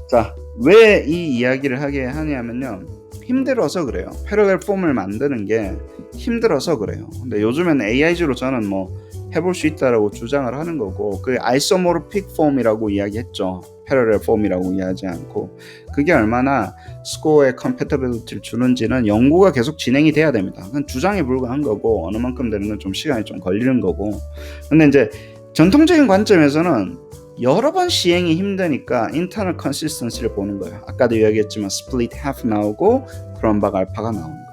자, 왜 이 이야기를 하게 하냐면요. 힘들어서 그래요. 패러렐 폼을 만드는 게 힘들어서 그래요. 근데 요즘에는 AIG로 저는 뭐 해볼 수 있다라고 주장을 하는 거고 그 아이소모르픽 폼이라고 이야기했죠. 패러렐 폼이라고 이야기하지 않고 그게 얼마나 스코어의 컴패터빌리티를 주는지는 연구가 계속 진행이 돼야 됩니다. 그건 주장에 불과한 거고 어느 만큼 되는 건 좀 시간이 좀 걸리는 거고 근데 이제 전통적인 관점에서는 여러 번 시행이 힘드니까 인터널 컨시스턴시를 보는 거예요. 아까도 이야기했지만 스플릿 하프 나오고 크롬박 알파가 나오는 거예요.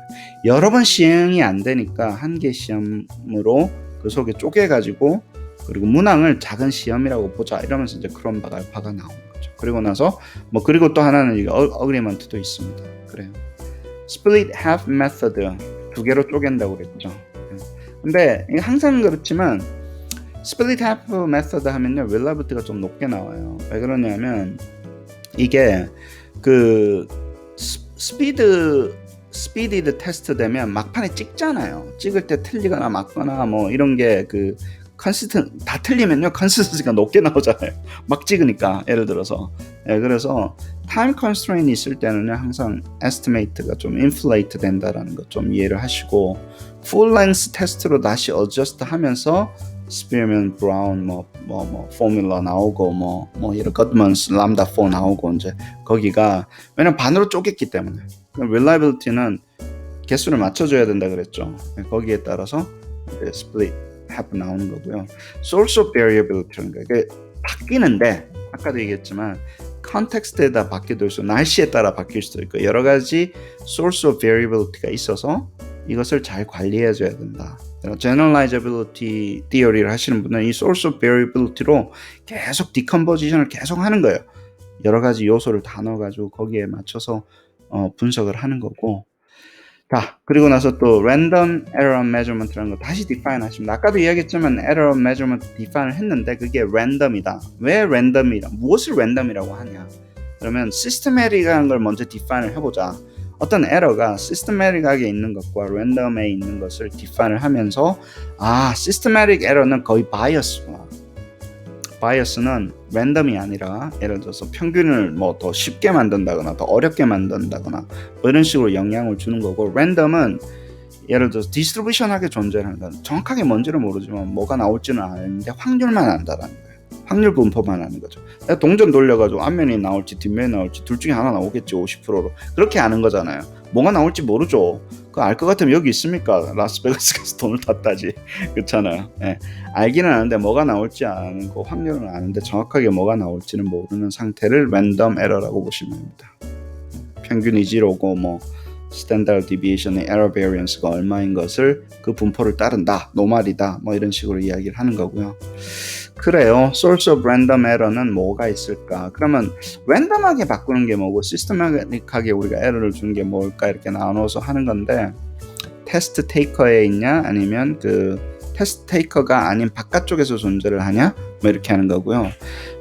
여러 번 시행이 안 되니까 한 개 시험으로 그 속에 쪼개가지고 그리고 문항을 작은 시험이라고 보자 이러면서 이제 크롬박 알파가 나오는 거죠. 그리고 나서 뭐 그리고 또 하나는 이게 어그리먼트도 있습니다. 그래요. 스플릿 하프 메서드 두 개로 쪼갠다고 그랬죠. 근데 항상 그렇지만 스플릿 하프 메서드 하면요 릴라이블리티가 좀 높게 나와요. 왜 그러냐면 이게 그 스피디드 테스트 되면 막판에 찍잖아요. 찍을 때 틀리거나 맞거나 뭐 이런 게 그 컨시스턴 다 틀리면요 컨시스턴시가 높게 나오잖아요. 막 찍으니까 예를 들어서 그래서 타임 컨스트레인이 있을 때는 항상 에스티메이트가 좀 인플레이트 된다라는 거 좀 이해를 하시고 풀 랭스 테스트로 다시 어저스트 하면서 스피어맨 브라운 뭐 포뮬러 나오고 뭐 이런 것먼스 람다 4 나오고 이제 거기가 왜냐면 반으로 쪼갰기 때문에 릴라이빌리티는 개수를 맞춰줘야 된다 그랬죠. 거기에 따라서 스플릿 하프 나오는 거고요. source of variability라는 거 이게 바뀌는데 아까도 얘기했지만 컨텍스트에 따라 바뀌어도 있고 날씨에 따라 바뀔 수도 있고 여러 가지 source of variability가 있어서 이것을 잘 관리해 줘야 된다. generalizability theory를 하시는 분은 이 source of variability로 계속 decomposition을 계속 하는 거예요. 여러 가지 요소를 다 넣어가지고 거기에 맞춰서 분석을 하는 거고 자, 그리고 나서 또 random error measurement라는 거 다시 define 하십니다. 아까도 이야기했지만 error measurement define을 했는데 그게 random이다. 왜 random이다? 무엇을 random이라고 하냐? 그러면 systematic한 걸 먼저 define을 해보자. 어떤 에러가 시스테매틱하게 있는 것과 랜덤에 있는 것을 디파인을 하면서 시스테매틱 에러는 거의 바이어스구나. 바이어스는 랜덤이 아니라 예를 들어서 평균을 뭐 더 쉽게 만든다거나 더 어렵게 만든다거나 뭐 이런 식으로 영향을 주는 거고 랜덤은 예를 들어서 디스트리뷰션하게 존재하는 건 정확하게 뭔지는 모르지만 뭐가 나올지는 아는데 확률만 안다라는 거예요. 확률 분포만 하는 거죠. 내가 동전 돌려가지고 앞면이 나올지 뒷면이 나올지 둘 중에 하나 나오겠지 50%로 그렇게 아는 거잖아요. 뭐가 나올지 모르죠. 그거 알 것 같으면 여기 있습니까? 라스베가스 가서 돈을 탔다지. 그렇잖아요. 예. 알기는 아는데 뭐가 나올지 아는 거 확률은 아는데 정확하게 뭐가 나올지는 모르는 상태를 랜덤 에러라고 보시면 됩니다. 평균이 0고 뭐 스탠다드 디비에이션의 에러 베리언스가 얼마인 것을 그 분포를 따른다, 노말이다, 뭐 이런 식으로 이야기를 하는 거고요. 그래요. source of random error는 뭐가 있을까? 그러면 랜덤하게 바꾸는 게 뭐고 시스테마틱하게 우리가 에러를 주는 게 뭘까 이렇게 나눠서 하는 건데 테스트 테이커에 있냐 아니면 그 테스트 테이커가 아닌 바깥쪽에서 존재를 하냐 뭐 이렇게 하는 거고요.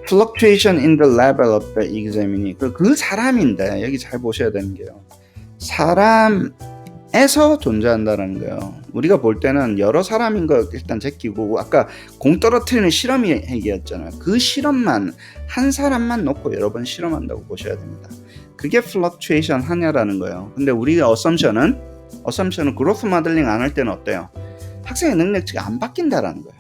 fluctuation in the level of the examinee 그 사람인데 여기 잘 보셔야 되는 게요. 사람에서 존재한다는 거예요. 우리가 볼 때는 여러 사람인 거 일단 제끼고 아까 공 떨어뜨리는 실험이 얘기했잖아요. 그 실험만 한 사람만 놓고 여러 번 실험한다고 보셔야 됩니다. 그게 fluctuation 하냐라는 거예요. 근데 우리가 assumption은 growth modeling 안 할 때는 어때요? 학생의 능력치가 안 바뀐다라는 거예요.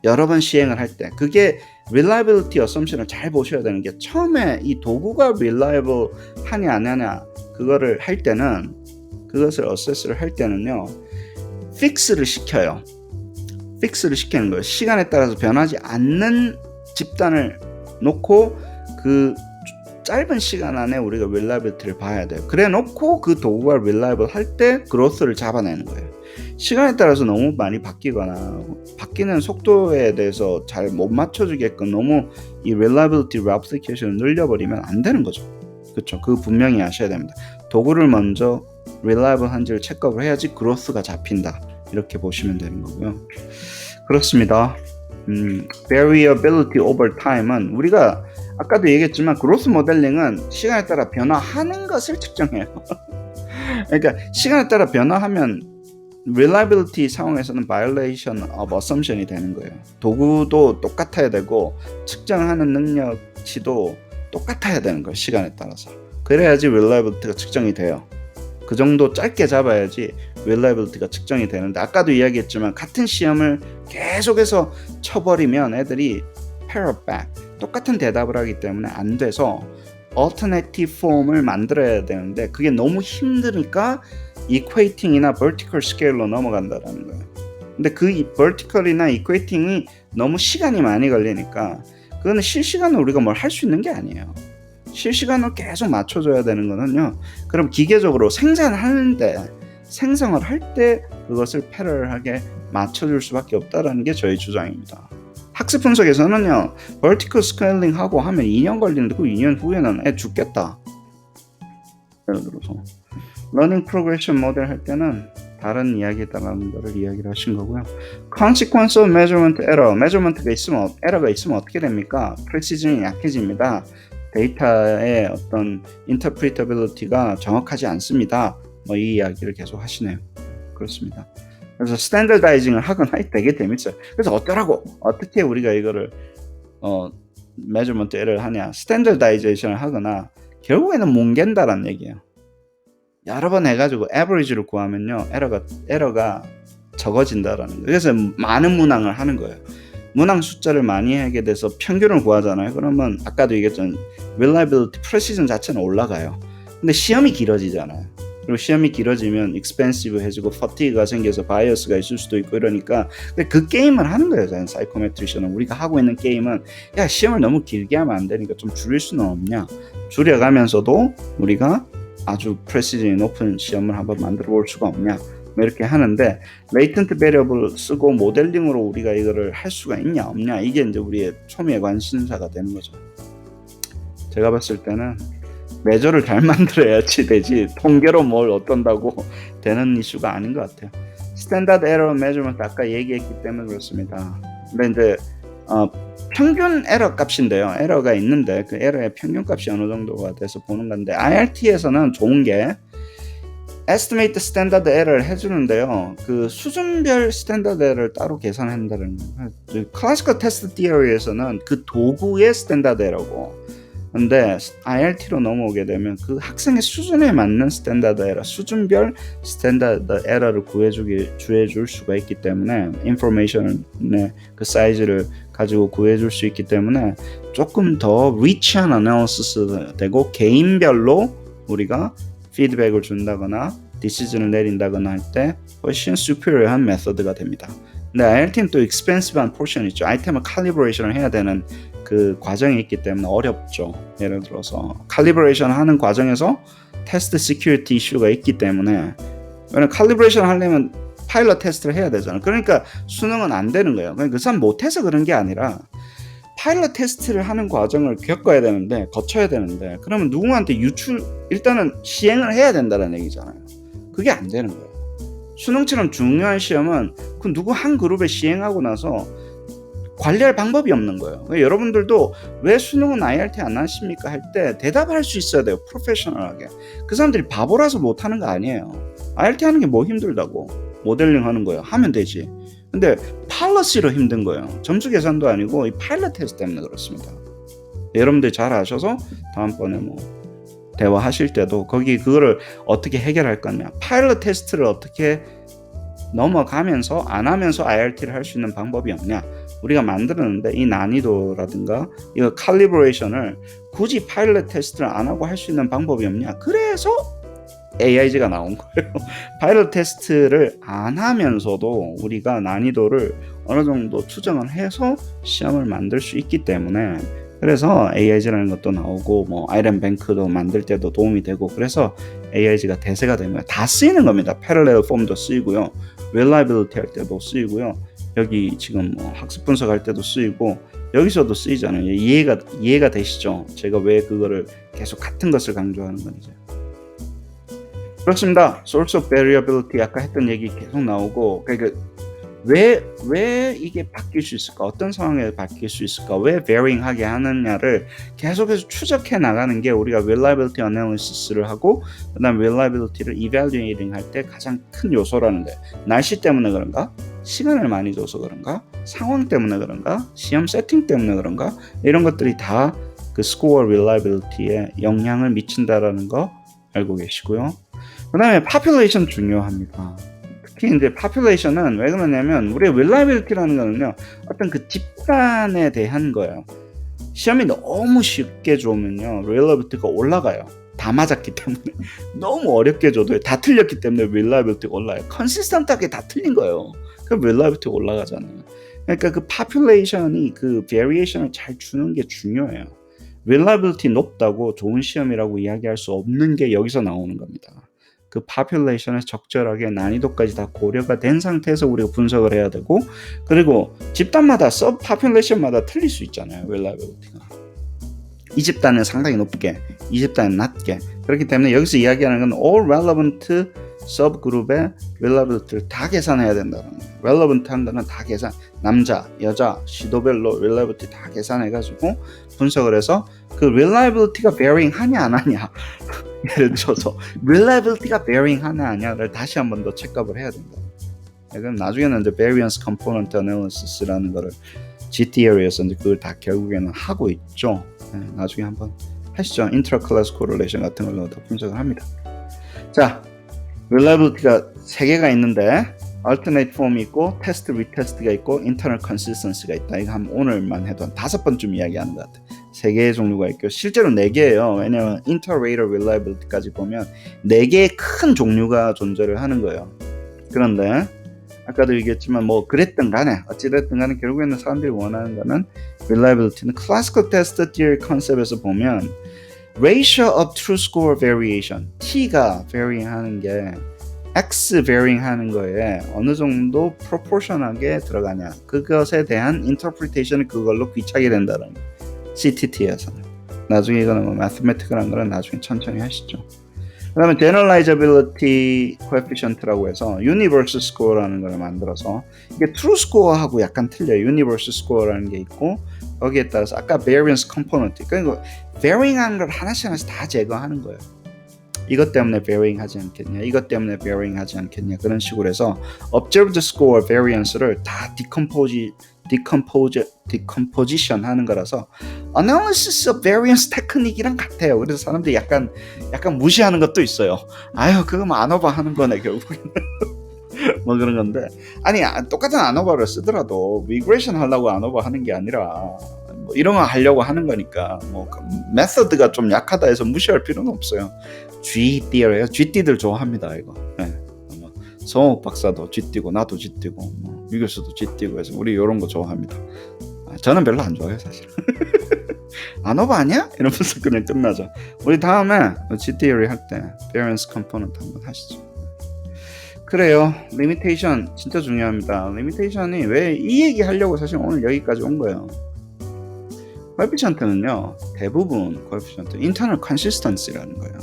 여러 번 시행을 할 때 그게 reliability assumption을 잘 보셔야 되는 게 처음에 이 도구가 reliable 하냐 안 하냐 그거를 할 때는 그것을 어세스를 할 때는요 픽스를 시켜요. 픽스를 시키는 거예요. 시간에 따라서 변하지 않는 집단을 놓고 그 짧은 시간 안에 우리가 reliability를 봐야 돼요. 그래 놓고 그 도구가 reliable 할 때 growth를 잡아내는 거예요. 시간에 따라서 너무 많이 바뀌거나 바뀌는 속도에 대해서 잘 못 맞춰주게끔 너무 이 reliability replication을 늘려버리면 안 되는 거죠. 그렇죠. 그거 분명히 아셔야 됩니다. 도구를 먼저 reliable 한지를 체크업을 해야지 growth가 잡힌다. 이렇게 보시면 되는 거고요. 그렇습니다. variability over time은 우리가 아까도 얘기했지만 growth modeling은 시간에 따라 변화하는 것을 측정해요. 그러니까 시간에 따라 변화하면 reliability 상황에서는 violation of assumption이 되는 거예요. 도구도 똑같아야 되고 측정하는 능력치도 똑같아야 되는 거예요. 시간에 따라서. 그래야지 reliability가 측정이 돼요. 그 정도 짧게 잡아야지 reliability가 측정이 되는데 아까도 이야기했지만 같은 시험을 계속해서 쳐버리면 애들이 parrot back 똑같은 대답을 하기 때문에 안 돼서 alternative form을 만들어야 되는데 그게 너무 힘드니까 equating이나 vertical scale로 넘어간다라는 거예요. 근데 그 vertical이나 equating이 너무 시간이 많이 걸리니까 그거는 실시간으로 우리가 뭘 할 수 있는 게 아니에요. 실시간으로 계속 맞춰줘야 되는 거는요. 그럼 기계적으로 생성을 할 때 그것을 패러럴하게 맞춰줄 수밖에 없다라는 게 저희 주장입니다. 학습 분석에서는요. vertical scaling 하고 하면 2년 걸리는데 그 2년 후에는 애 죽겠다. 예를 들어서 learning progression 모델 할 때는 다른 이야기다라는 거를 이야기를 하신 거고요. consequence of measurement error. measurement가 있으면 에러가 있으면 어떻게 됩니까? precision이 약해집니다. 데이터의 어떤 interpretability가 정확하지 않습니다. 뭐 이 이야기를 계속 하시네요. 그렇습니다. 그래서 standardizing을 하거나 되게 재밌어요. 그래서 어떻게 우리가 이거를 measurement error를 하냐? standardization을 하거나 결국에는 뭉갠다라는 얘기예요. 여러 번 해가지고 average를 구하면요 에러가 적어진다라는 거예요. 그래서 많은 문항을 하는 거예요. 문항 숫자를 많이 하게 돼서 평균을 구하잖아요. 그러면 아까도 얘기했던 reliability, precision 자체는 올라가요. 근데 시험이 길어지잖아요. 그리고 시험이 길어지면 expensive해지고 fatigue가 생겨서 bias가 있을 수도 있고 이러니까 그 게임을 하는 거예요. 저는 사이코메트리션은 우리가 하고 있는 게임은 야 시험을 너무 길게 하면 안 되니까 좀 줄일 수는 없냐. 줄여가면서도 우리가 아주 프레시전이 높은 시험을 한번 만들어 볼 수가 없냐 이렇게 하는데 레이턴트 베리어블 쓰고 모델링으로 우리가 이거를 할 수가 있냐 없냐 이게 이제 우리의 초미의 관심사가 되는 거죠. 제가 봤을 때는 매저를 잘 만들어야지 되지 통계로 뭘 어떤다고 되는 이슈가 아닌 것 같아요. 스탠다드 에러 메저먼트 아까 얘기했기 때문에 그렇습니다. 근데 이제 평균 에러 값인데요. 에러가 있는데 그 에러의 평균 값이 어느 정도가 돼서 보는 건데 IRT에서는 좋은 게 estimate standard error를 해주는데요. 그 수준별 스탠다드 에러를 따로 계산한다는 거예요. 클래시컬 테스트 티어리에서는 그 도구의 스탠다드 에러고 근데 IRT로 넘어오게 되면 그 학생의 수준에 맞는 스탠다드 에러, 수준별 스탠다드 에러를 구해줄 수가 있기 때문에 인포메이션의 그 사이즈를 가지고 구해줄 수 있기 때문에 조금 더 리치한 어나리시스 되고 개인별로 우리가 피드백을 준다거나 디시전을 내린다거나 할 때 훨씬 superior한 메서드가 됩니다. 근데 IRT는 또 expensive한 포션이 있죠. 아이템을 칼리브레이션을 해야 되는 그 과정이 있기 때문에 어렵죠. 예를 들어서 칼리브레이션 하는 과정에서 테스트 시큐리티 이슈가 있기 때문에 왜냐면 칼리브레이션 하려면 파일럿 테스트를 해야 되잖아요. 그러니까 수능은 안 되는 거예요. 그러니까 그 사람 못해서 그런 게 아니라 파일럿 테스트를 하는 과정을 거쳐야 되는데 그러면 누구한테 일단은 시행을 해야 된다는 얘기잖아요. 그게 안 되는 거예요. 수능처럼 중요한 시험은 그 누구 한 그룹에 시행하고 나서 관리할 방법이 없는 거예요. 여러분들도 왜 수능은 IRT 안 하십니까? 할 때 대답할 수 있어야 돼요. 프로페셔널하게. 그 사람들이 바보라서 못하는 거 아니에요. IRT 하는 게 뭐 힘들다고. 모델링 하는 거예요. 하면 되지. 근데 팔러시로 힘든 거예요. 점수 계산도 아니고 이 파일럿 테스트 때문에 그렇습니다. 여러분들이 잘 아셔서 다음번에 뭐 대화하실 때도 그거를 어떻게 해결할 거냐. 파일럿 테스트를 어떻게 넘어가면서 안 하면서 IRT를 할 수 있는 방법이 없냐. 우리가 만들었는데 이 난이도라든가 이거 칼리브레이션을 굳이 파일럿 테스트를 안 하고 할 수 있는 방법이 없냐. 그래서 AIG가 나온 거예요. 파일럿 테스트를 안 하면서도 우리가 난이도를 어느 정도 추정을 해서 시험을 만들 수 있기 때문에 그래서 AIG라는 것도 나오고 뭐 아이템 뱅크도 만들 때도 도움이 되고 그래서 AIG가 대세가 됩니다. 다 쓰이는 겁니다. 패럴렐 폼도 쓰이고요. 릴라이빌리티 할 때도 쓰이고요. 여기 지금 뭐 학습 분석할 때도 쓰이고 여기서도 쓰이잖아요. 이해가 되시죠? 제가 왜 그거를 계속 같은 것을 강조하는 건지. 그렇습니다. Source of Variability 아까 했던 얘기 계속 나오고 그러니까 왜 이게 바뀔 수 있을까? 어떤 상황에 바뀔 수 있을까? 왜 varying하게 하느냐를 계속해서 추적해 나가는 게 우리가 reliability analysis를 하고 그다음 reliability를 evaluating 할 때 가장 큰 요소라는 거예요. 날씨 때문에 그런가? 시간을 많이 줘서 그런가? 상황 때문에 그런가? 시험 세팅 때문에 그런가? 이런 것들이 다 그 score reliability에 영향을 미친다라는 거 알고 계시고요. 그 다음에 population 중요합니다. 특히 이제 population은 왜 그러냐면 우리의 reliability라는 거는요 어떤 그 집단에 대한 거예요. 시험이 너무 쉽게 줘면요 reliability가 올라가요. 다 맞았기 때문에 너무 어렵게 줘도 다 틀렸기 때문에 reliability가 올라요. consistent하게 다 틀린 거예요. 그럼 reliability가 올라가잖아요. 그러니까 그 population이 그 variation을 잘 주는 게 중요해요. reliability 높다고 좋은 시험이라고 이야기할 수 없는 게 여기서 나오는 겁니다. 그 population에 적절하게 난이도까지 다 고려가 된 상태에서 우리가 분석을 해야 되고 그리고 집단마다 sub population마다 틀릴 수 있잖아요. reliability가. 이 집단은 상당히 높게 이 집단은 낮게 그렇기 때문에 여기서 이야기하는 건 all relevant sub그룹의 reliability를 다 계산해야 된다는 거예요. relevant한 거는 다 계산 남자, 여자, 시도별로 reliability 다 계산해가지고 분석을 해서 그 reliability가 varying 하냐 안 하냐 예를 들어서 reliability가 varying 하냐 안 하냐를 다시 한 번 더 체크업을 해야 된다. 그럼 나중에는 이제 variance component analysis라는 거를 GTL에서 이제 그걸 다 결국에는 하고 있죠. 나중에 한번 하시죠. intra-class correlation 같은 걸로 다 분석을 합니다. 자, reliability가 3개가 있는데 alternate form이 있고 test retest가 있고 internal consistency가 있다. 이거 한 오늘만 해도 한 5번쯤 이야기하는 것 같아요. 3개의 종류가 있고 실제로 4개예요. 왜냐면 inter-rater reliability까지 보면 4개의 큰 종류가 존재를 하는 거예요. 그런데 아까도 얘기했지만 뭐 그랬든 간에 어찌됐든 간에 결국에는 사람들이 원하는 거는 reliability는 classical test theory 컨셉에서 보면 ratio of true score variation T가 varying 하는 게 X varying 하는 거에 어느 정도 proportion하게 들어가냐 그것에 대한 interpretation을 그걸로 귀착이 된다는 거예요. CTT에서는 나중에 이거는 뭐 mathematical한 거는 나중에 천천히 하시죠. 그 다음에 generalizability coefficient라고 해서 universal score라는 걸 만들어서 이게 true score하고 약간 틀려요. universal score라는 게 있고 거기에 따라서 아까 variance component 그러니까 varying한 걸 하나씩 다 제거하는 거예요. 이것 때문에 varying 하지 않겠냐 이것 때문에 varying 하지 않겠냐 그런 식으로 해서 observed score variance를 다 decomposition 하는 거라서 analysis of variance technique이랑 같아요. 그래서 사람들이 약간 무시하는 것도 있어요. 아유 그거 뭐 ANOVA 하는 거네 결국에는. 뭐 그런 건데 아니 똑같은 ANOVA를 쓰더라도 regression 하려고 ANOVA 하는 게 아니라 뭐 이런 거 하려고 하는 거니까 뭐 메서드가 좀 약하다 해서 무시할 필요는 없어요. GT예요. GT들 좋아합니다 이거. 네. 성욱 박사도 GT고 나도 GT고 뭐 유 교수도 GT고 해서 우리 이런 거 좋아합니다. 저는 별로 안 좋아해요 사실. ANOVA 아니야? 이러면서 그냥 끝나죠. 우리 다음에 GT를 할 때 variance component 한번 하시죠. 그래요. 리미테이션 진짜 중요합니다. 리미테이션이 왜 이 얘기 하려고 사실 오늘 여기까지 온 거예요. 코에피션트는요 대부분 코에피션트 internal consistency라는 거예요.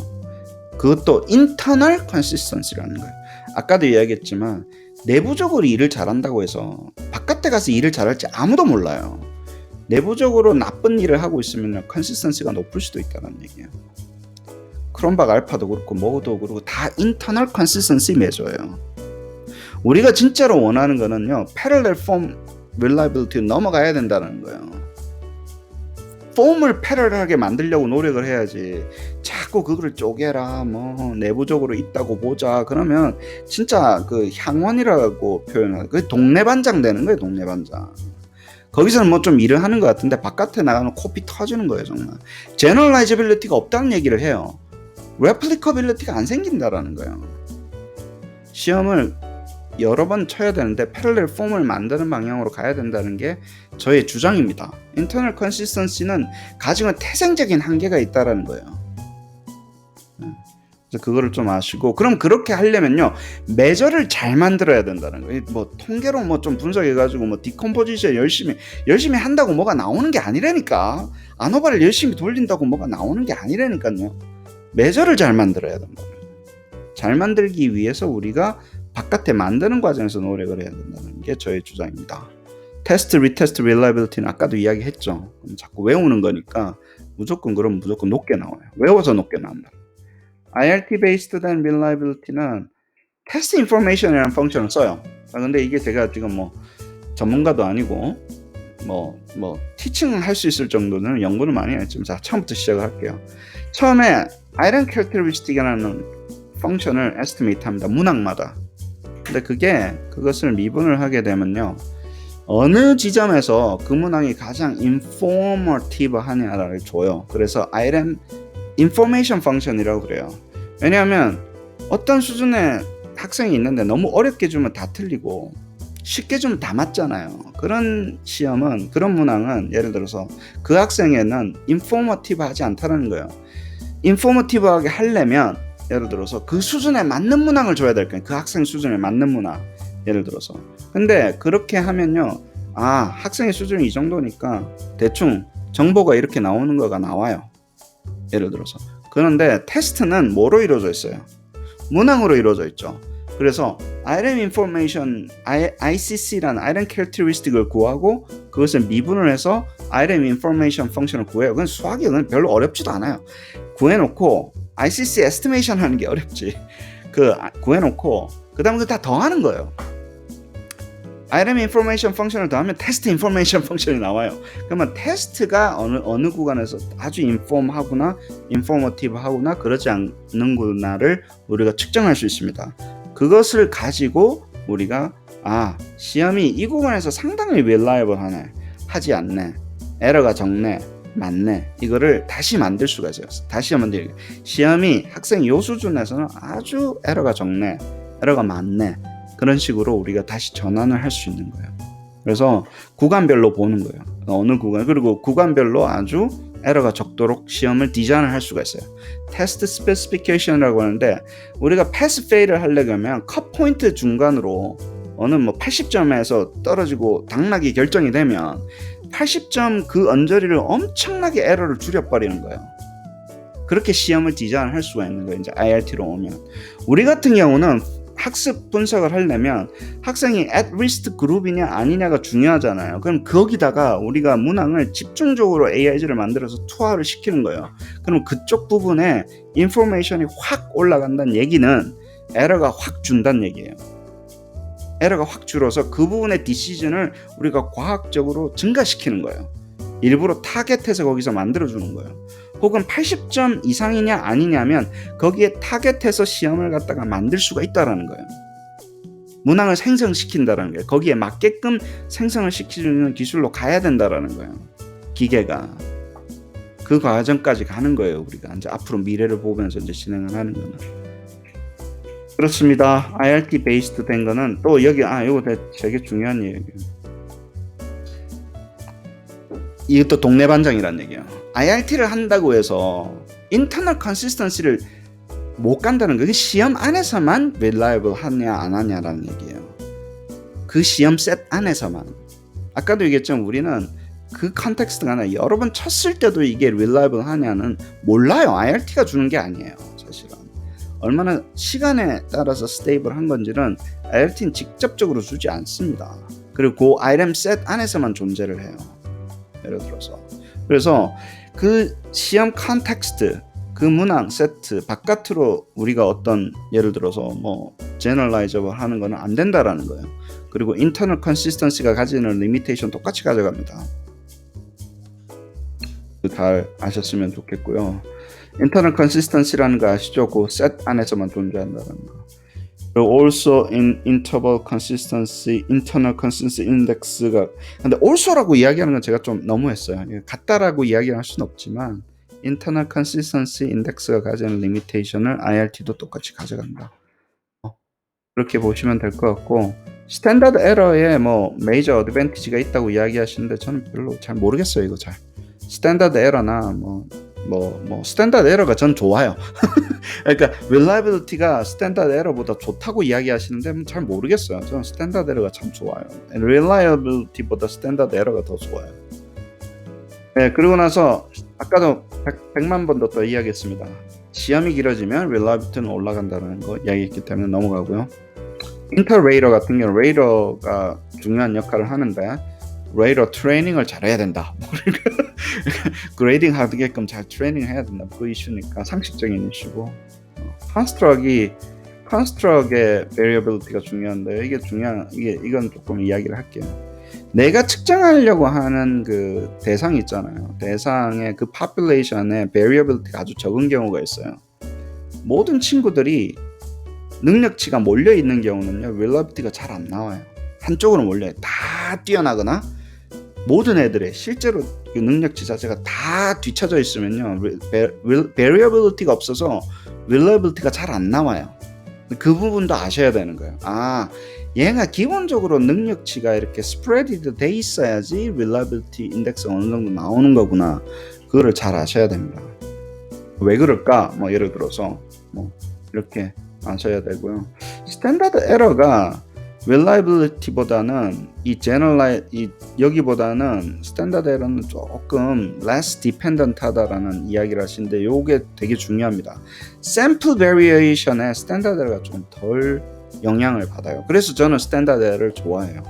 그것도 internal consistency라는 거예요. 아까도 이야기했지만 내부적으로 일을 잘한다고 해서 바깥에 가서 일을 잘할지 아무도 몰라요. 내부적으로 나쁜 일을 하고 있으면 컨시스턴시가 높을 수도 있다는 얘기예요. 크롬박 알파도 그렇고 뭐도 그렇고 다 인터널 컨시스턴시 메저예요. 우리가 진짜로 원하는 거는요 패럴렐 폼 릴라이빌리티 넘어가야 된다는 거예요. 폼을 패럴하게 만들려고 노력을 해야지 자꾸 그거를 쪼개라 뭐 내부적으로 있다고 보자 그러면 진짜 그 향원이라고 표현하는 그 동네반장 되는 거예요. 동네반장. 거기서는 뭐 좀 일을 하는 것 같은데 바깥에 나가면 코피 터지는 거예요. 정말 제너럴라이저빌리티가 없다는 얘기를 해요. 레플리커빌리티가 안 생긴다라는 거예요. 시험을 여러 번 쳐야 되는데 패럴렐 폼을 만드는 방향으로 가야 된다는 게 저의 주장입니다. 인터널 컨시스턴시는 가지고 태생적인 한계가 있다라는 거예요. 그래서 그거를 좀 아시고 그럼 그렇게 하려면요 메저를 잘 만들어야 된다는 거예요. 뭐 통계로 뭐 좀 분석해가지고 뭐 디컴포지션 열심히 한다고 뭐가 나오는 게 아니라니까. ANOVA를 열심히 돌린다고 뭐가 나오는 게 아니라니까요. 메저를 잘 만들어야 된다. 잘 만들기 위해서 우리가 바깥에 만드는 과정에서 노력을 해야 된다는 게 저의 주장입니다. 테스트, 리테스트, 릴라이빌리티는 아까도 이야기했죠. 자꾸 외우는 거니까 무조건 높게 나와요. 외워서 높게 나온다. IRT based 된 릴라이빌리티는 테스트 인포메이션이라는 펑션을 써요. 근데 이게 제가 지금 뭐 전문가도 아니고 뭐 티칭을 할 수 있을 정도는 연구를 많이 했지만 자 처음부터 시작을 할게요. 처음에 아이런 캐릭터리스틱이라는 펑션을 에스티메이트 합니다. 문항마다. 근데 그것을 미분을 하게 되면요. 어느 지점에서 그 문항이 가장 informative 하냐를 줘요. 그래서 IRM information function이라고 그래요. 왜냐하면 어떤 수준의 학생이 있는데 너무 어렵게 주면 다 틀리고 쉽게 주면 다 맞잖아요. 그런 시험은 그런 문항은 예를 들어서 그 학생에는 informative 하지 않다는 거예요. informative하게 하려면 예를 들어서 그 수준에 맞는 문항을 줘야 될 거예요. 그 학생 수준에 맞는 문항. 예를 들어서. 근데 그렇게 하면요. 학생의 수준이 이 정도니까 대충 정보가 이렇게 나오는 거가 나와요. 예를 들어서. 그런데 테스트는 뭐로 이루어져 있어요? 문항으로 이루어져 있죠. 그래서 IRM information, ICC라는 IRM characteristic을 구하고 그것을 미분을 해서 IRM information function을 구해요. 그건 수학이 별로 어렵지도 않아요. 구해놓고 ICC estimation 하는 게 어렵지. 구해놓고 그 다음에 다 더하는 거예요. IRM information function을 더하면 test information function이 나와요. 그러면 테스트가 어느 구간에서 아주 informative 하구나 그러지 않는구나를 우리가 측정할 수 있습니다. 그것을 가지고 우리가 시험이 이 구간에서 상당히 reliable 하네, 하지 않네, 에러가 적네, 맞네, 이거를 다시 만들 수가 있어요. 다시 만들기. 시험이 학생 요 수준에서는 아주 에러가 적네, 에러가 많네, 그런 식으로 우리가 다시 전환을 할 수 있는 거예요. 그래서 구간별로 보는 거예요. 어느 구간, 그리고 구간별로 아주 에러가 적도록 시험을 디자인을 할 수가 있어요. 테스트 스페시피케이션이라고 하는데 우리가 패스 페일을 하려면 컷 포인트 중간으로 어느 80점에서 떨어지고 당락이 결정이 되면 80점 그 언저리를 엄청나게 에러를 줄여버리는 거예요. 그렇게 시험을 디자인을 할 수가 있는 거예요. 이제 IRT로 오면. 우리 같은 경우는 학습 분석을 하려면 학생이 at risk 그룹이냐 아니냐가 중요하잖아요. 그럼 거기다가 우리가 문항을 집중적으로 AIG를 만들어서 투하를 시키는 거예요. 그럼 그쪽 부분에 인포메이션이 확 올라간다는 얘기는 에러가 확 준다는 얘기예요. 에러가 확 줄어서 그 부분의 디시전을 우리가 과학적으로 증가시키는 거예요. 일부러 타겟해서 거기서 만들어주는 거예요. 혹은 80점 이상이냐 아니냐면 거기에 타겟해서 시험을 갖다가 만들 수가 있다는 거예요. 문항을 생성시킨다는 거예요. 거기에 맞게끔 생성을 시키는 기술로 가야 된다는 거예요. 기계가. 그 과정까지 가는 거예요. 우리가 이제 앞으로 미래를 보면서 이제 진행을 하는 거는. 그렇습니다. IRT 베이스드 된 거는 또 여기 이거 되게 중요한 얘기예요. 이것도 동네 반장이란 얘기예요. IRT를 한다고 해서 인터널 컨시스턴시를 못 간다는 거. 그 시험 안에서만 reliable 하냐 안 하냐라는 얘기예요. 그 시험 셋 안에서만. 아까도 얘기했지만 우리는 그 컨텍스트가 아니라 여러 번 쳤을 때도 이게 reliable 하냐는 몰라요. IRT가 주는 게 아니에요. 사실은. 얼마나 시간에 따라서 스테이블한 건지는 IRT는 직접적으로 주지 않습니다. 그리고 그 아이템 셋 안에서만 존재를 해요. 예를 들어서. 그래서 그 시험 컨텍스트, 그 문항 세트 바깥으로 우리가 어떤 예를 들어서 뭐 generalizable 하는 거는 안 된다라는 거예요. 그리고 internal consistency가 가지는 리미테이션 똑같이 가져갑니다. 잘 아셨으면 좋겠고요. internal consistency라는 거 아시죠? 그 셋 안에서만 존재한다는 거. 그리고 also in interval consistency, internal consistency index가 근데 also라고 이야기하는 건 제가 좀 너무했어요. 같다라고 이야기할 수는 없지만 internal consistency index가 가지는 limitation을 IRT도 똑같이 가져간다. 그렇게 보시면 될 것 같고 스탠다드 에러에 뭐 메이저 어드밴티지가 있다고 이야기하시는데 저는 별로 잘 모르겠어요. 이거 잘 스탠다드 에러나 뭐 스탠다드 에러가 전 좋아요. 그러니까 reliability가 스탠다드 에러보다 좋다고 이야기하시는데 잘 모르겠어요. 저는 스탠다드 에러가 참 좋아요. reliability보다 스탠다드 에러가 더 좋아요. 네, 그리고 나서 아까도 100만 번도 더 이야기했습니다. 시험이 길어지면 reliability는 올라간다는 거 이야기했기 때문에 넘어가고요. 인터레이더 같은 경우는 레이더가 중요한 역할을 하는데 레이더 트레이닝을 잘해야 된다. 그레이딩 하게끔 잘 트레이닝 해야 된다. 그 이슈니까 상식적인 이슈고 컨스트럭의 variability가 중요한데 이건 조금 이야기를 할게요. 내가 측정하려고 하는 그 대상 있잖아요. 대상의 그 population의 variability가 아주 적은 경우가 있어요. 모든 친구들이 능력치가 몰려 있는 경우는요, reliability가 잘 안 나와요. 한쪽으로 몰려요. 다 뛰어나거나 모든 애들의 실제로 그 능력치 자체가 다 뒤쳐져 있으면요, variability가 없어서 reliability가 잘 안 나와요. 그 부분도 아셔야 되는 거예요. 얘가 기본적으로 능력치가 이렇게 spread 돼 있어야지 reliability 인덱스가 어느 정도 나오는 거구나. 그거를 잘 아셔야 됩니다. 왜 그럴까? 뭐 예를 들어서 뭐 이렇게 아셔야 되고요. 스탠다드 에러가 reliability보다는 여기보다는 스탠다드 에러는 조금 less dependent 하다라는 이야기를 하시는데 요게 되게 중요합니다. sample variation에 스탠다드 에러가 좀 덜 영향을 받아요. 그래서 저는 스탠다드 에러를 좋아해요.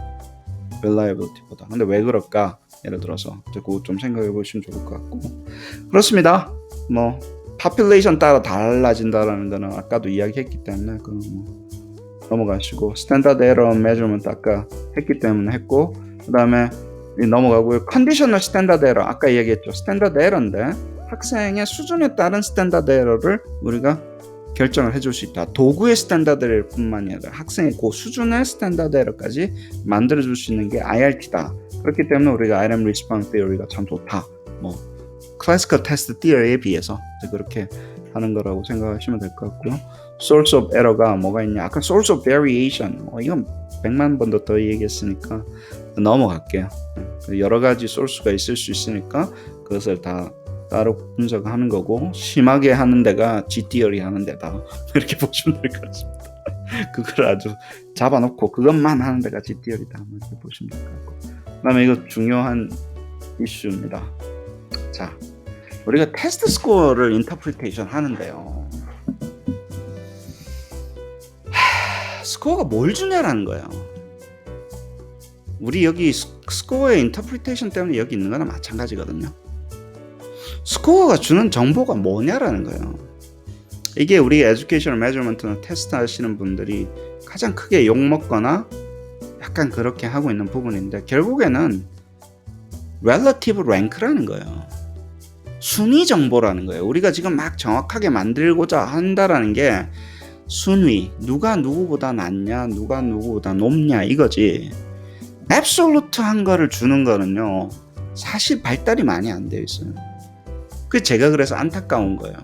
reliability보다. 근데 왜 그럴까? 예를 들어서 그거 좀 생각해 보시면 좋을 것 같고. 그렇습니다. 뭐 population 따라 달라진다라는 거는 아까도 이야기했기 때문에 그건 뭐 넘어가시고 스탠다드 에러 메저먼트 아까 했기 때문에 했고 그 다음에 넘어가고요. 컨디셔널 스탠다드 에러 아까 이야기했죠. 스탠다드 에러인데 학생의 수준에 따른 스탠다드 에러를 우리가 결정을 해줄 수 있다. 도구의 스탠다드 에러 뿐만이 아니라 학생의 그 수준의 스탠다드 에러까지 만들어줄 수 있는 게 IRT다. 그렇기 때문에 우리가 IRM 리스폰스 티어리가 참 좋다. 뭐 클래시컬 테스트 티어리에 비해서 그렇게 하는 거라고 생각하시면 될 것 같고요. source of error가 뭐가 있냐? 아까 source of variation 이건 100만 번도 더 얘기했으니까 넘어갈게요. 여러 가지 소스가 있을 수 있으니까 그것을 다 따로 분석하는 거고 심하게 하는 데가 G-theory 하는 데다 이렇게 보시면 될 것 같습니다. 그걸 아주 잡아놓고 그것만 하는 데가 G-theory다 이렇게 보시면 될 것 같고 그 다음에 이거 중요한 이슈입니다. 자, 우리가 테스트 스코어를 인터프리테이션 하는데요. 스코어가 뭘 주냐라는 거예요. 우리 여기 스코어의 인터프리테이션 때문에 여기 있는 거나 마찬가지거든요. 스코어가 주는 정보가 뭐냐라는 거예요. 이게 우리 에듀케이셔널 매저먼트나 테스트 하시는 분들이 가장 크게 욕먹거나 약간 그렇게 하고 있는 부분인데 결국에는 relative rank라는 거예요. 순위 정보라는 거예요. 우리가 지금 막 정확하게 만들고자 한다라는 게 순위, 누가 누구보다 낫냐, 누가 누구보다 높냐 이거지. absolute한 거를 주는 거는요. 사실 발달이 많이 안 되어 있어요. 그 제가 그래서 안타까운 거예요.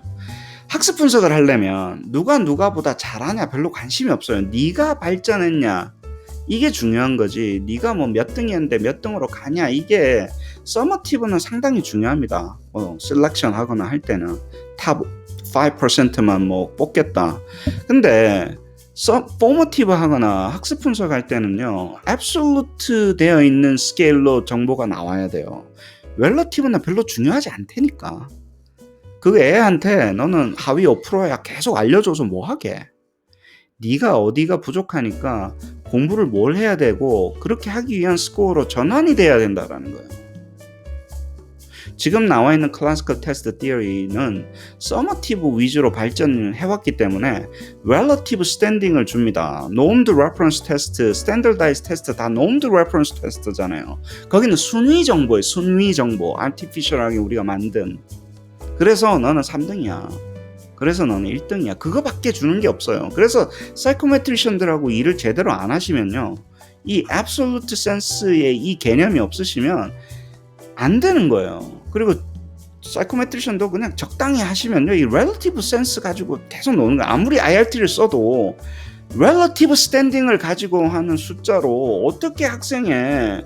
학습 분석을 하려면 누가 누가보다 잘하냐 별로 관심이 없어요. 네가 발전했냐 이게 중요한 거지. 네가 뭐 몇 등이었는데 몇 등으로 가냐 이게 서머티브는 상당히 중요합니다. 셀렉션 하거나 할 때는 탑 5%만 뭐 뽑겠다. 근데 포머티브 하거나 학습 분석할 때는요. 앱솔루트 되어 있는 스케일로 정보가 나와야 돼요. 렐러티브는 별로 중요하지 않다니까. 그 애한테 너는 하위 5%야 계속 알려줘서 뭐하게. 네가 어디가 부족하니까 공부를 뭘 해야 되고 그렇게 하기 위한 스코어로 전환이 돼야 된다는 거예요. 지금 나와 있는 클래시컬 테스트 티어리는 서머티브 위주로 발전을 해왔기 때문에 relative standing을 줍니다. normed reference test, standardized test 다 normed reference test잖아요. 거기는 순위 정보예요. 순위 정보, artificial하게 우리가 만든. 그래서 너는 3등이야. 그래서 너는 1등이야. 그거밖에 주는 게 없어요. 그래서 사이코메트리션들하고 일을 제대로 안 하시면요. 이 absolute sense의 이 개념이 없으시면 안 되는 거예요. 그리고 사이코메트리션도 그냥 적당히 하시면요. 이 relative sense 가지고 계속 노는 거예요. 아무리 IRT를 써도 relative standing을 가지고 하는 숫자로 어떻게 학생의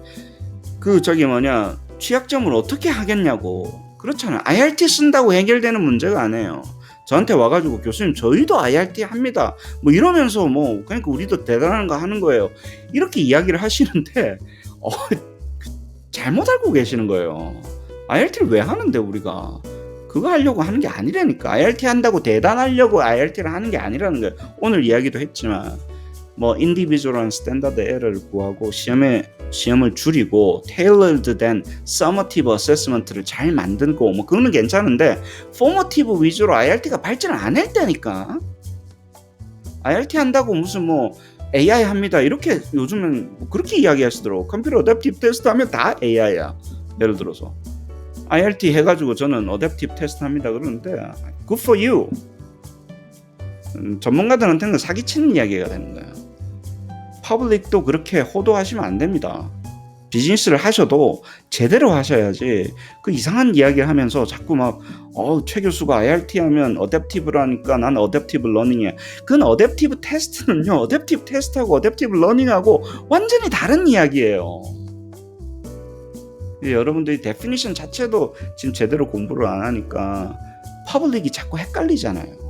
취약점을 어떻게 하겠냐고. 그렇잖아요. IRT 쓴다고 해결되는 문제가 아니에요. 저한테 와가지고 교수님 저희도 IRT 합니다. 뭐 이러면서 그러니까 우리도 대단한 거 하는 거예요. 이렇게 이야기를 하시는데 잘못 알고 계시는 거예요. IRT를 왜 하는데 우리가 그거 하려고 하는 게 아니라니까. IRT 한다고 대단하려고 IRT를 하는 게 아니라는 거예요. 오늘 이야기도 했지만 individual한 스탠다드 에러를 구하고 시험을 줄이고 tailored 된 summative assessment를 잘 만들고 그거는 괜찮은데 formative 위주로 IRT가 발전을 안 했다니까. IRT 한다고 무슨 AI 합니다 이렇게 요즘은 그렇게 이야기하시더라고. 컴퓨터 어댑티브 테스트 하면 다 AI야. 예를 들어서 IRT 해가지고 저는 어댑티브 테스트 합니다 그러는데 good for you. 전문가들한테는 사기치는 이야기가 되는 거예요. 퍼블릭도 그렇게 호도하시면 안 됩니다. 비즈니스를 하셔도 제대로 하셔야지. 그 이상한 이야기를 하면서 자꾸 최 교수가 IRT 하면 어댑티브라니까 난 어댑티브 러닝이야. 그건 어댑티브 테스트는요. 어댑티브 테스트하고 어댑티브 러닝하고 완전히 다른 이야기예요. 여러분들이 데피니션 자체도 지금 제대로 공부를 안 하니까 퍼블릭이 자꾸 헷갈리잖아요.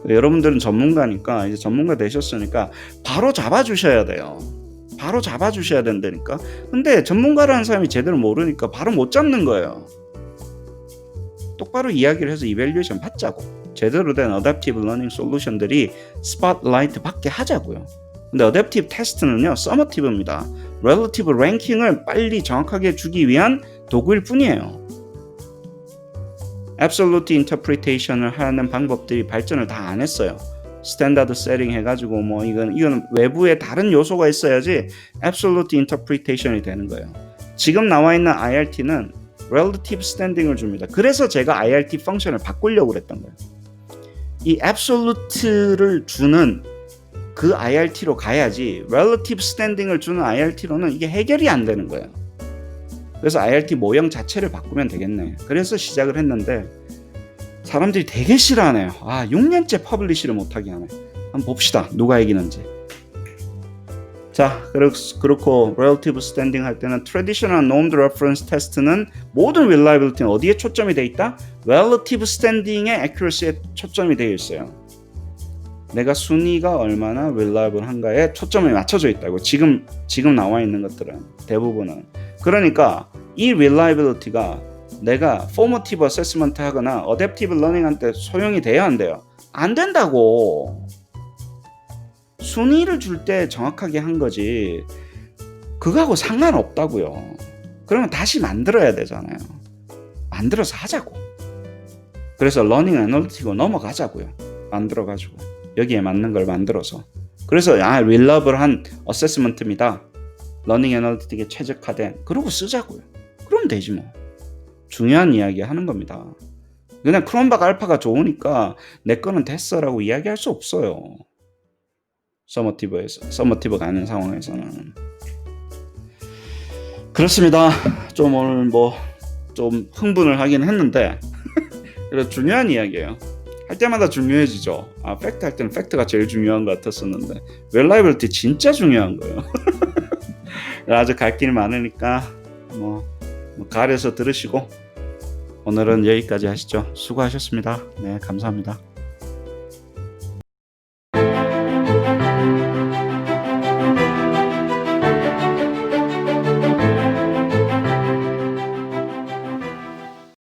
여러분들은 전문가니까 이제 전문가 되셨으니까 바로 잡아주셔야 돼요. 바로 잡아주셔야 된다니까. 근데 전문가라는 사람이 제대로 모르니까 바로 못 잡는 거예요. 똑바로 이야기를 해서 이밸류에이션 받자고. 제대로 된 어댑티브 러닝 솔루션들이 스팟라이트 받게 하자고요. 근데 어댑티브 테스트는요. 서머티브입니다. 렐러티브 랭킹을 빨리 정확하게 주기 위한 도구일 뿐이에요. absolute interpretation을 하는 방법들이 발전을 다 안 했어요. 스탠다드 세팅 해가지고 이건 외부에 다른 요소가 있어야지 absolute interpretation이 되는 거예요. 지금 나와 있는 IRT는 relative standing을 줍니다. 그래서 제가 IRT 펑션을 바꾸려고 그랬던 거예요. 이 absolute를 주는 그 IRT로 가야지 relative standing을 주는 IRT로는 이게 해결이 안 되는 거예요. 그래서 IRT 모형 자체를 바꾸면 되겠네. 그래서 시작을 했는데 사람들이 되게 싫어하네요. 6년째 퍼블리시를 못하게 하네. 한번 봅시다. 누가 이기는지. 자, 그렇고 relative standing 할 때는 traditional normed reference test는 모든 reliability는 어디에 초점이 돼 있다? relative standing의 accuracy에 초점이 되어 있어요. 내가 순위가 얼마나 reliable한가에 초점이 맞춰져 있다고. 지금 나와 있는 것들은 대부분은. 그러니까 이 reliability가 내가 formative assessment 하거나 adaptive learning 할 때 소용이 돼야 안 돼요? 안 된다고. 순위를 줄 때 정확하게 한 거지 그거하고 상관없다고요. 그러면 다시 만들어야 되잖아요. 만들어서 하자고. 그래서 러닝 애널리틱으로 넘어가자고요. 만들어가지고 여기에 맞는 걸 만들어서. 그래서 reliable한 어세스먼트입니다. 러닝 애널리틱에 최적화된 그러고 쓰자고요. 그러면 되지 뭐. 중요한 이야기 하는 겁니다. 그냥 크롬박 알파가 좋으니까 내 거는 됐어라고 이야기할 수 없어요. 서머티브가 아닌 상황에서는. 그렇습니다. 좀 오늘 좀 흥분을 하긴 했는데 그래서 중요한 이야기예요. 할 때마다 중요해지죠. 팩트 할 때는 팩트가 제일 중요한 것 같았었는데 웰라이블티 진짜 중요한 거예요. 아주 갈 길 많으니까 가려서 들으시고 오늘은 여기까지 하시죠. 수고하셨습니다. 네, 감사합니다.